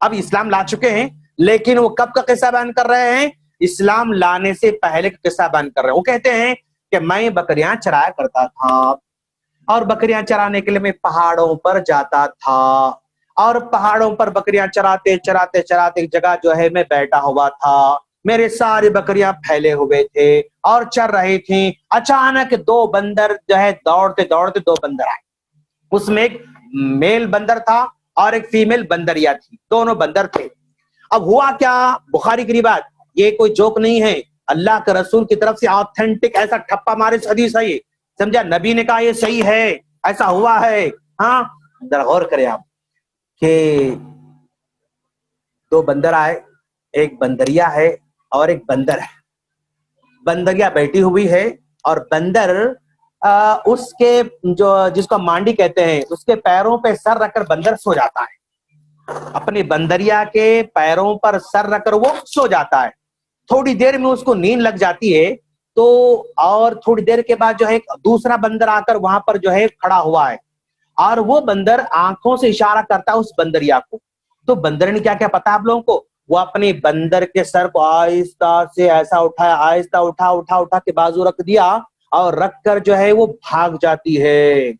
अब इस्लाम ला चुके हैं, लेकिन वो कब का किस्सा बयान कर रहे हैं? इस्लाम लाने से पहले का किस्सा बयान कर रहे हैं। वो कहते हैं कि मैं बकरियां चराया करता था, और बकरियां चराने के लिए मैं पहाड़ों पर जाता था, और पहाड़ों पर बकरियां चराते चराते चराते एक जगह जो है मैं बैठा हुआ था, मेरे सारी बकरियां फैले हुए थे और चर रही थी। अचानक 2 बंदर जो है दौड़ते दौड़ते 2 बंदर आए। उसमें एक मेल बंदर था और एक फीमेल बंदरिया थी, दोनों बंदर थे। अब हुआ क्या, बुखारी की बात, ये कोई जोक नहीं है, अल्लाह के रसूल की तरफ से ऑथेंटिक ऐसा ठप्पा मारे हदीस है ये, समझा, नबी ने कहा ये सही है, ऐसा हुआ है। हाँ, जरा गौर करें आप कि 2 बंदर आए, एक बंदरिया है और एक बंदर है। बंदरिया बैठी हुई है और बंदर उसके जो जिसको मांडी कहते हैं, उसके पैरों पे सर रखकर बंदर सो जाता है। अपनी बंदरिया के पैरों पर सर रखकर वो सो जाता है। थोड़ी देर में उसको नींद लग जाती है, तो और थोड़ी देर के बाद जो है एक दूसरा बंदर आकर वहां पर जो है खड़ा हुआ है, और वो बंदर आंखों से इशारा करता है उस बंदरिया को। तो बंदर ने क्या क्या पता आप लोगों को, वो अपने बंदर के सर को आहिस्ता से ऐसा उठाया, आहिस्ता उठा उठा उठा के बाजू रख दिया, और रख कर जो है वो भाग जाती है,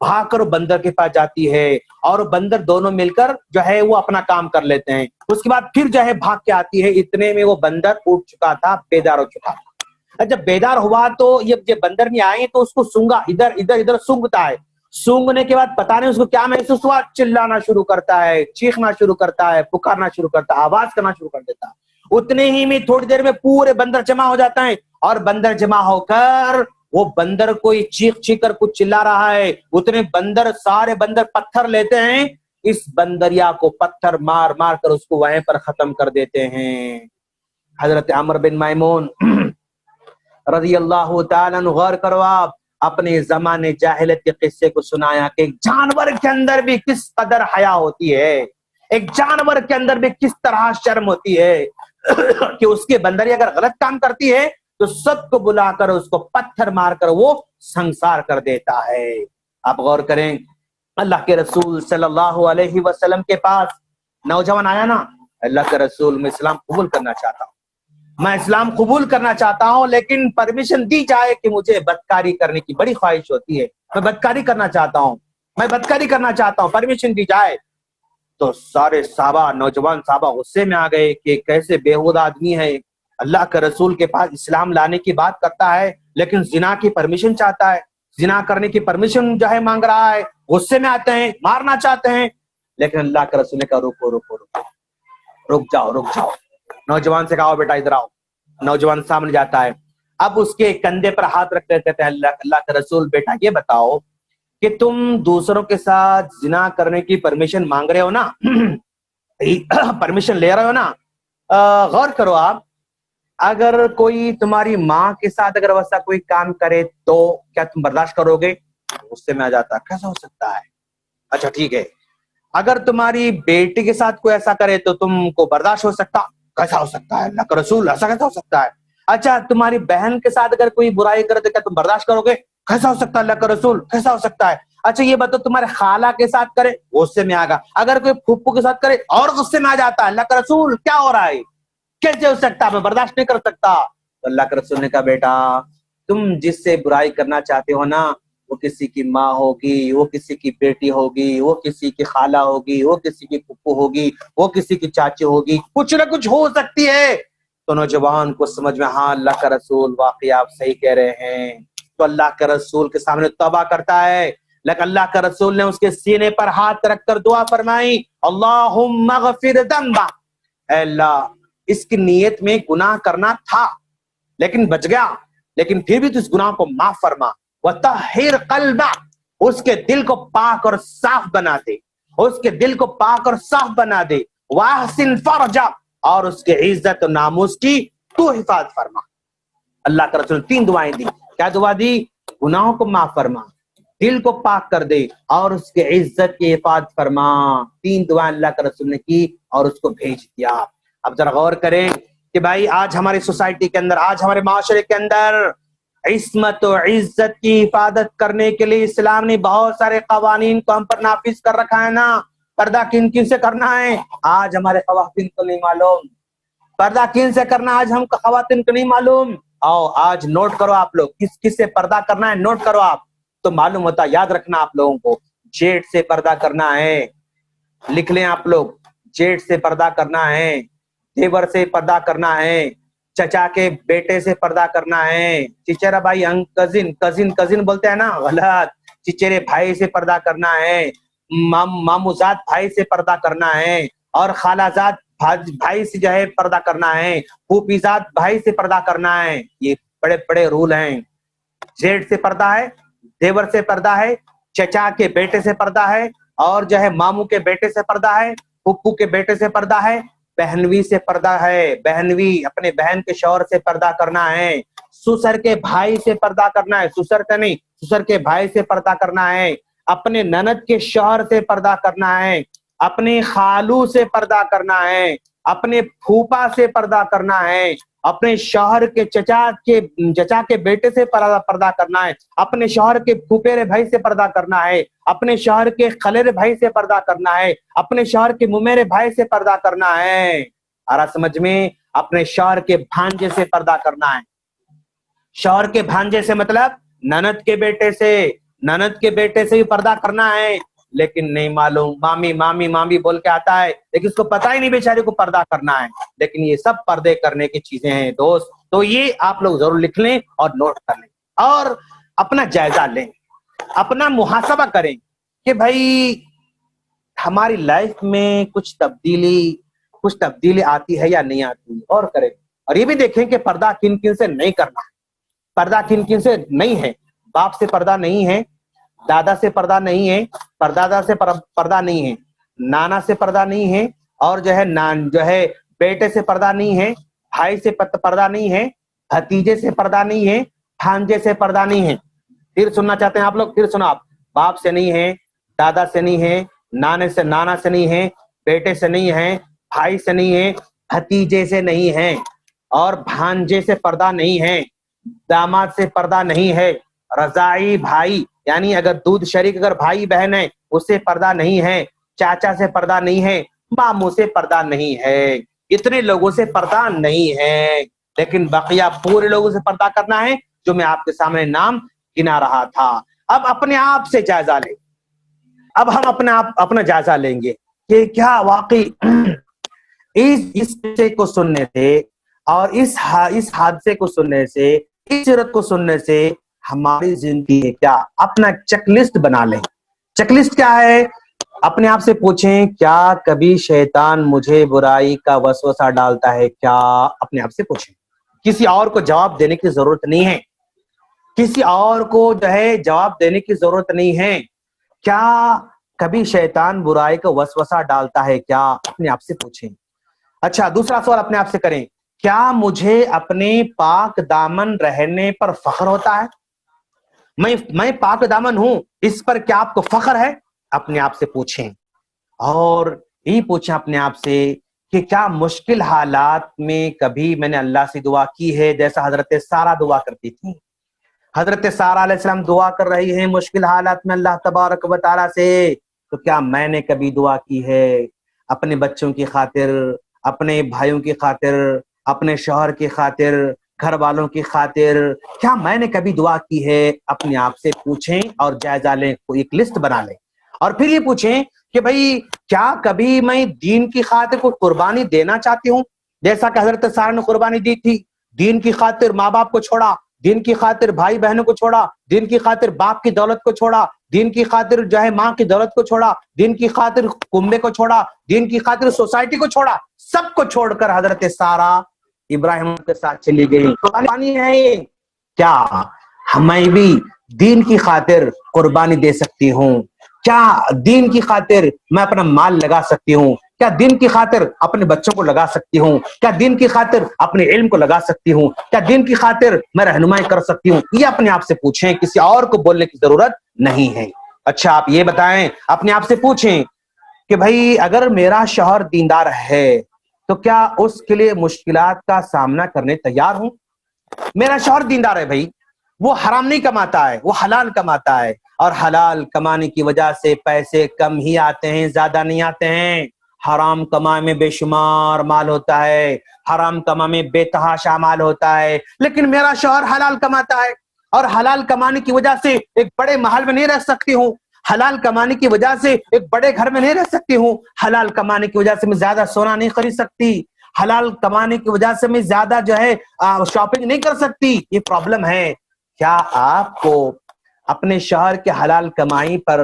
भागकर बंदर के पास जाती है, और बंदर दोनों मिलकर जो है वो अपना काम कर लेते हैं। उसके बाद फिर जो है भाग के आती है, इतने में वो बंदर उठ चुका था, बेदार हो चुका था। जब बेदार हुआ तो ये बंदर नहीं आए तो उसको सूंघा, इधर इधर इधर सूंघता है। सूंघने के बाद पता नहीं उसको क्या महसूस हुआ, चिल्लाना शुरू करता है, चीखना शुरू करता है, पुकारना शुरू करता है, आवाज करना शुरू कर देता है। उतने ही में थोड़ी देर में पूरे बंदर जमा हो जाता है, और बंदर जमा होकर वो बंदर कोई चीख चीख कर कुछ चिल्ला रहा है। उतने बंदर, सारे बंदर पत्थर लेते हैं, इस बंदरिया को पत्थर मार मार कर उसको वहीं पर खत्म कर देते हैं। हजरत अमर बिन मैमून रज़ी अल्लाह तआला अन्हु, गौर करो आप, अपने जमाने जाहिलियत के किस्से को सुनाया कि एक जानवर के अंदर भी किस कदर हया होती है, एक जानवर के अंदर भी किस तरह शर्म होती है कि उसकी बंदरी अगर गलत काम करती है तो सबको बुलाकर उसको पत्थर मारकर वो संसार कर देता है। आप गौर करें, अल्लाह के रसूल सल्लल्लाहु अलैहि वसल्लम के पास नौजवान आया ना, अल्लाह के रसूल, मैं इस्लाम कबूल करना चाहता हूँ, मैं इस्लाम कबूल करना चाहता हूँ, लेकिन परमिशन दी जाए कि मुझे बदकारी करने की बड़ी ख्वाहिश होती है, मैं बदकारी करना चाहता हूँ, मैं बदकारी करना चाहता हूँ, परमिशन दी जाए। तो सारे साहबा, नौजवान साहबा गुस्से में आ गए कि कैसे बेहुदा आदमी है, अल्लाह के रसूल के पास इस्लाम लाने की बात करता है लेकिन जिना की परमिशन चाहता है, जिना करने की परमिशन जो है मांग रहा है। गुस्से में आते हैं, मारना चाहते हैं, लेकिन अल्लाह के रसूल ने कहा रुको रुको रुको, रुक जाओ रुक जाओ। नौजवान से कहा बेटा इधर आओ। नौजवान सामने जाता है, अब उसके कंधे पर हाथ रख कर कहते हैं अल्लाह अल्लाह के रसूल बेटा ये बताओ कि तुम दूसरों के साथ जिना करने की परमिशन मांग रहे हो ना, परमिशन ले रहे हो ना, गौर करो आप, अगर कोई तुम्हारी माँ के साथ अगर वैसा कोई काम करे तो क्या तुम बर्दाश्त करोगे? उससे में आ जाता कैसा हो सकता है, अच्छा ठीक है। अगर तुम्हारी बेटी के साथ कोई ऐसा करे तो तुमको बर्दाश्त हो सकता, कैसा हो सकता है अल्लाह का रसूल, ऐसा कैसा हो सकता है? अच्छा तुम्हारी बहन के साथ अगर कोई बुराई करे तो क्या तुम बर्दाश्त करोगे? कैसा हो सकता है अल्लाह का रसूल, कैसा हो सकता है? अच्छा ये बताओ तुम्हारे खाला के साथ करे, गुस्से में आगा। अगर कोई फूफू के साथ करे और गुस्से में आ जाता है, अल्लाह का रसूल क्या हो रहा है, कैसे हो सकता है, मैं बर्दाश्त नहीं कर सकता। तो अल्लाह के रसूल ने कहा बेटा तुम जिससे बुराई करना चाहते हो ना, वो किसी की माँ होगी, वो किसी की बेटी होगी, वो किसी की खाला होगी, वो किसी की फुप्पू होगी, वो किसी की चाची होगी, कुछ ना कुछ हो सकती है। तो नौजवान को समझ में, हाँ अल्लाह का रसूल वाकई आप सही कह रहे हैं। तो अल्लाह के रसूल के सामने तौबा करता है, लेकिन अल्लाह का रसूल ने उसके सीने पर हाथ रखकर दुआ फरमाई, अल्लाहुम्मा गफिर दम्बा, अल्लाह इसकी नीयत में गुनाह करना था लेकिन बच गया, लेकिन फिर भी तो इस गुनाह को माफ फरमा। वतहिर कल्बा, उसके दिल को पाक और साफ बना दे, उसके दिल को पाक और साफ बना दे। वाहसिन फरजा, और उसके इज्जत और नामूस की तू हिफाजत फरमा। अल्लाह का रसूल 3 दुआएं दी। क्या दुआ दी? गुनाहों को माफ फरमा, दिल को पाक कर दे और उसके इज्जत की हिफाजत फरमा। 3 दुआएं अल्लाह के रसूल ने की और उसको भेज दिया। अब जरा गौर करें कि भाई आज हमारी सोसाइटी के अंदर, आज हमारे माशरे के अंदर इस्मत और इज्जत की हिफाजत करने के लिए इस्लाम ने बहुत सारे कवानीन को हम पर नाफिज कर रखा है ना। पर्दा किन किन से करना है आज हमारे खवातीन को नहीं मालूम, पर्दा किन से करना आज हम खवातीन को नहीं मालूम। आओ आज नोट करो आप लोग, किस किस से पर्दा करना है नोट करो आप, तो मालूम होता। याद रखना आप लोगों को, जेठ से पर्दा करना है, लिख लें आप लोग, जेठ से पर्दा करना है, देवर से पर्दा करना है, चचा के बेटे से पर्दा करना है, चिचेरा भाई कजिन कजिन कजिन बोलते हैं ना, गलत, चिचेरे भाई से पर्दा करना है, मामूजात भाई से पर्दा करना है, और खालाजात भाई से जो है पर्दा करना है, फूफीजात भाई से पर्दा करना है। ये बड़े बड़े रूल हैं। जेठ से पर्दा है, देवर से पर्दा है, चचा के बेटे से पर्दा है, और जो है मामू के बेटे से पर्दा है, फुप्पू के बेटे से पर्दा है, बहनवी से पर्दा है, बहनवी अपने बहन के शौहर से पर्दा करना है, ससुर के भाई से पर्दा करना है, ससुर का नहीं, ससुर के भाई से पर्दा करना है, अपने ननद के शौहर से पर्दा करना है, अपने खालू से पर्दा करना है, अपने फूफा से पर्दा करना है, अपने शौहर के चचा के बेटे से पर्दा करना है, अपने शौहर के फूफेरे भाई से पर्दा करना है, अपने शौहर के खलेरे भाई से पर्दा करना है, अपने शौहर के मुमेरे भाई से पर्दा करना है। और समझ में, अपने शौहर के भांजे से पर्दा करना है। शौहर के भांजे से मतलब ननद के बेटे से, ननद के बेटे से भी पर्दा करना है, लेकिन नहीं मालूम, मामी मामी मामी बोल के आता है, लेकिन उसको पता ही नहीं बेचारे को पर्दा करना है। लेकिन ये सब पर्दे करने की चीजें हैं दोस्त, तो ये आप लोग जरूर लिख लें और नोट कर लें और अपना जायजा लें, अपना मुहासबा करें कि भाई हमारी लाइफ में कुछ तब्दीली आती है या नहीं आती, और करें। और ये भी देखें कि पर्दा किन किन से नहीं करना है, पर्दा किन किन से नहीं है। बाप से पर्दा नहीं है, दादा से पर्दा नहीं है, परदादा से पर्दा नहीं है, नाना से पर्दा नहीं है, और जो है बेटे से पर्दा नहीं है, भाई से पर्दा नहीं है, भतीजे से पर्दा नहीं है, भांजे से पर्दा नहीं है। फिर सुनना चाहते हैं आप लोग? फिर सुनो आप, बाप से नहीं है, दादा से नहीं है, नाना से नहीं है, बेटे से नहीं है, भाई से नहीं है, भतीजे से नहीं है, और भांजे से पर्दा नहीं है, दामाद से पर्दा नहीं है, रजाई भाई यानी अगर दूध शरीक अगर भाई बहन है उससे पर्दा नहीं है, चाचा से पर्दा नहीं है, मामू से पर्दा नहीं है, इतने लोगों से पर्दा नहीं है। लेकिन बकिया पूरे लोगों से पर्दा करना है, जो मैं आपके सामने नाम गिना रहा था। अब अपने आप से जायजा लें। अब हम अपना जायजा लेंगे कि क्या वाकई इस किस्से को सुनने से और इस हादसे को सुनने से, इस सीरत को सुनने से हमारी जिंदगी में क्या, अपना चेकलिस्ट बना लें। चेकलिस्ट क्या है? अपने आप से पूछें, क्या कभी शैतान मुझे बुराई का वसवसा डालता है क्या? अपने आप से पूछें। किसी और को जवाब देने की जरूरत नहीं है, किसी और को जो है जवाब देने की जरूरत नहीं है। क्या कभी शैतान बुराई का वसवसा डालता है क्या? अपने आप से पूछें। अच्छा, दूसरा सवाल अपने आप से करें, क्या मुझे अपने पाक दामन रहने पर फख्र होता है? मैं पाक दामन हूं, इस पर क्या आपको फख्र है? अपने आप से पूछें। और ये पूछें अपने आप से कि क्या मुश्किल हालात में कभी मैंने अल्लाह से दुआ की है, जैसा हजरत सारा दुआ करती थी। हजरत सारा अलैहिस्सलाम दुआ कर रही हैं मुश्किल हालात में अल्लाह तबारक व तआला से, तो क्या मैंने कभी दुआ की है अपने बच्चों की खातिर, अपने भाइयों की खातिर, अपने शौहर की खातिर, घर वालों की खातिर? क्या मैंने कभी दुआ की है? अपने आप से पूछें और जायजा लें, कोई एक लिस्ट बना लें। और फिर ये पूछें कि भाई क्या कभी मैं दीन की खातिर कोई कुर्बानी देना चाहती हूँ, जैसा कि हजरत सारा ने कुर्बानी दी थी। दीन की खातिर माँ बाप को छोड़ा, दीन की खातिर भाई बहनों को छोड़ा, दीन की खातिर बाप की दौलत को छोड़ा, दीन की खातिर जो है माँ की दौलत को छोड़ा, दीन की खातिर कुंबे को छोड़ा, दीन की खातिर सोसाइटी को छोड़ा, सबको छोड़कर हजरत सारा इब्राहिम के साथ चली गई। कुर्बानी है ये। क्या मैं भी दीन की खातिर कुर्बानी दे सकती हूँ? क्या दीन की खातिर मैं अपना माल लगा सकती हूँ? क्या दिन की खातिर अपने बच्चों को लगा सकती हूँ? क्या दिन की खातिर अपने इल्म को लगा सकती हूँ? क्या दिन की खातिर मैं रहनुमाई कर सकती हूँ? ये अपने आप से पूछें, किसी और को बोलने की जरूरत नहीं है। अच्छा, आप ये बताएं, अपने आप से पूछें कि भाई अगर मेरा शौहर दीनदार है तो क्या उसके लिए मुश्किलात का सामना करने तैयार हूं? मेरा शौहर दीनदार है भाई, वो हराम नहीं कमाता है, वो हलाल कमाता है, और हलाल कमाने की वजह से पैसे कम ही आते हैं, ज्यादा नहीं आते हैं। हराम कमाए में बेशुमार माल होता है, हराम कमा में बेतहाशा माल होता है। लेकिन मेरा शौहर हलाल कमाता है, और हलाल कमाने की वजह से एक बड़े महल में नहीं रह सकती हूँ, हलाल कमाने की वजह से एक बड़े घर में नहीं रह सकती हूँ, हलाल कमाने की वजह से मैं ज्यादा सोना नहीं खरीद सकती, हलाल कमाने की वजह से मैं ज्यादा जो है शॉपिंग नहीं कर सकती। ये प्रॉब्लम है। क्या आपको अपने शौहर के हलाल कमाई पर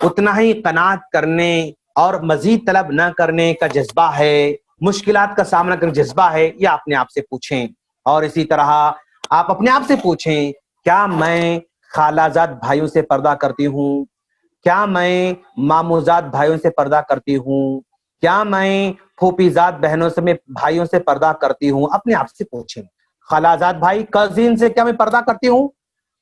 उतना ही कनात करने और मजीद तलब न करने का जज्बा है, मुश्किलात का सामना करने का जज्बा है? या अपने आप से पूछें। और इसी तरह आप अपने आप से पूछें, क्या मैं खालाजाद भाइयों से पर्दा करती हूँ? क्या मैं मामूजाद भाइयों से पर्दा करती हूँ? क्या मैं फूफीजाद बहनों से, मैं भाइयों से पर्दा करती हूँ? अपने आप से पूछें। खालाजाद भाई, कजिन से क्या मैं पर्दा करती हूँ?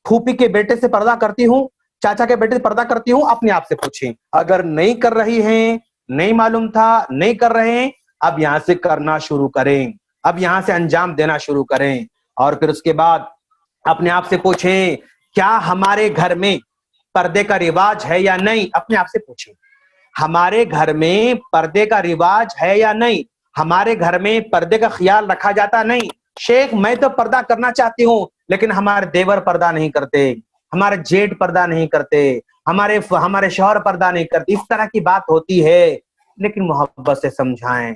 फूफी के बेटे से पर्दा करती हूँ? चाचा के बेटे से पर्दा करती हूँ? अपने आप से पूछें। अगर नहीं कर रही हैं, नहीं मालूम था, नहीं कर रहे हैं, अब यहां से करना शुरू करें, अब यहां से अंजाम देना शुरू करें। और फिर उसके बाद अपने आप से पूछें, क्या हमारे घर में पर्दे का रिवाज है या नहीं? अपने आप से पूछें। हमारे घर में पर्दे का रिवाज है या नहीं? हमारे घर में पर्दे का ख्याल रखा जाता नहीं? शेख, मैं तो पर्दा करना चाहती हूँ, लेकिन हमारे देवर पर्दा नहीं करते, हमारे जेठ पर्दा नहीं करते, हमारे शौहर पर्दा नहीं करते। इस तरह की बात होती है, लेकिन मोहब्बत से समझाएं।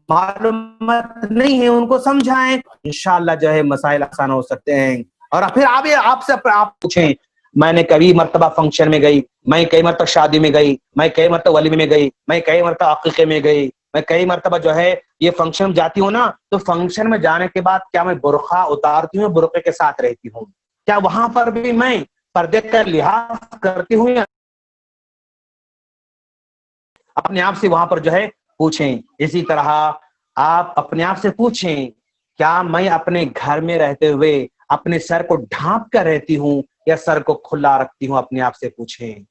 मालूमात नहीं है उनको समझाएं, इंशाअल्लाह जो है मसाइल आसान हो सकते हैं। और फिर आप पूछें, मैंने कई मर्तबा फंक्शन में गई, मैं कई मरतबा शादी में गई, मैं कई मरतबा वलीमे में गई, मैं कई मरतबा अकीके में गई, मैं कई मरतबा जो है ये फंक्शन में जाती हूँ ना, तो फंक्शन में जाने के बाद क्या मैं बुरखा उतारती हूँ, बुरखे के साथ रहती हूँ? क्या वहां पर भी मैं पर्दे का लिहाज करती हूँ? अपने आप से वहां पर जो है पूछें। इसी तरह आप अपने आप से पूछें, क्या मैं अपने घर में रहते हुए अपने सर को ढांप कर रहती हूँ या सर को खुला रखती हूँ? अपने आप से पूछें।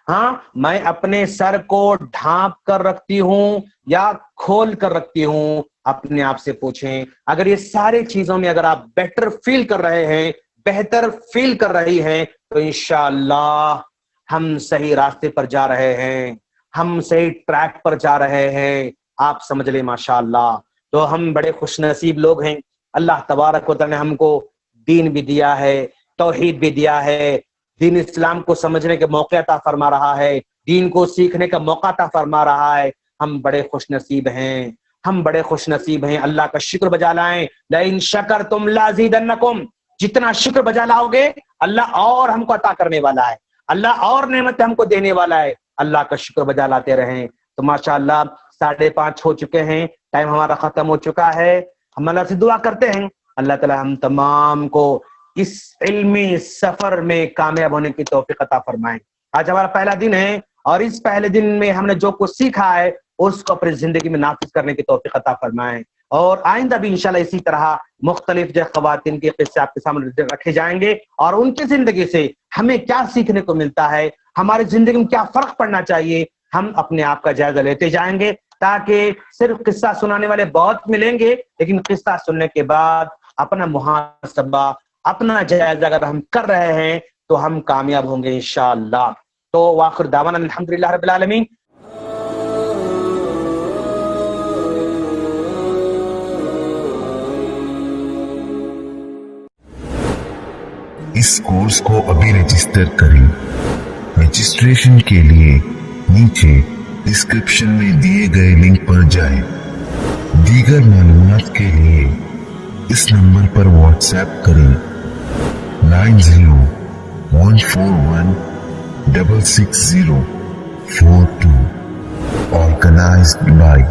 हाँ, मैं अपने सर को ढांप कर रखती हूँ या खोल कर रखती हूँ? अपने आप से पूछें। अगर ये सारी चीजों में अगर आप बेटर फील कर रहे हैं, बेहतर फील कर रही हैं, तो इंशाअल्लाह हम सही रास्ते पर जा रहे हैं, ہم صحیح ٹریک پر جا رہے ہیں، آپ سمجھ لیں ماشاءاللہ۔ تو ہم بڑے خوش نصیب لوگ ہیں، اللہ تبارک و تعالی نے ہم کو دین بھی دیا ہے، توحید بھی دیا ہے، دین اسلام کو سمجھنے کے موقع عطا فرما رہا ہے، دین کو سیکھنے کا موقع عطا فرما رہا ہے۔ ہم بڑے خوش نصیب ہیں، ہم بڑے خوش نصیب ہیں۔ اللہ کا شکر بجا لائیں، لئن شکرتم لازیدنکم، جتنا شکر بجا لاؤ گے اللہ اور ہم کو عطا کرنے والا ہے، اللہ اور نعمت ہم کو دینے والا ہے۔ اللہ کا شکر بجا لاتے رہیں۔ تو ماشاءاللہ 5:30 ہو چکے ہیں، ٹائم ہمارا ختم ہو چکا ہے۔ ہم اللہ سے دعا کرتے ہیں اللہ تعالی ہم تمام کو اس علمی سفر میں کامیاب ہونے کی توفیق عطا فرمائیں۔ آج ہمارا پہلا دن ہے اور اس پہلے دن میں ہم نے جو کچھ سیکھا ہے اس کو اپنی زندگی میں نافذ کرنے کی توفیق عطا فرمائیں، اور آئندہ بھی انشاءاللہ اسی طرح مختلف جو خواتین کے قصے آپ کے سامنے رکھے جائیں گے، اور ان کی زندگی سے ہمیں کیا سیکھنے کو ملتا ہے، ہماری زندگی میں کیا فرق پڑنا چاہیے، ہم اپنے آپ کا جائزہ لیتے جائیں گے، تاکہ صرف قصہ سنانے والے بہت ملیں گے، لیکن قصہ سننے کے بعد اپنا محاسبہ، اپنا جائزہ اگر ہم کر رہے ہیں تو ہم کامیاب ہوں گے انشاءاللہ۔ تو واخر دعوانا الحمدللہ رب العالمین۔ اس کورس کو ابھی رجسٹر کریں۔ رجسٹریشن کے لیے نیچے ڈسکرپشن میں دیے گئے لنک پر جائیں۔ دیگر معلومات کے لیے اس نمبر پر واٹس ایپ کریں 9014166042 آرگنائزڈ بائی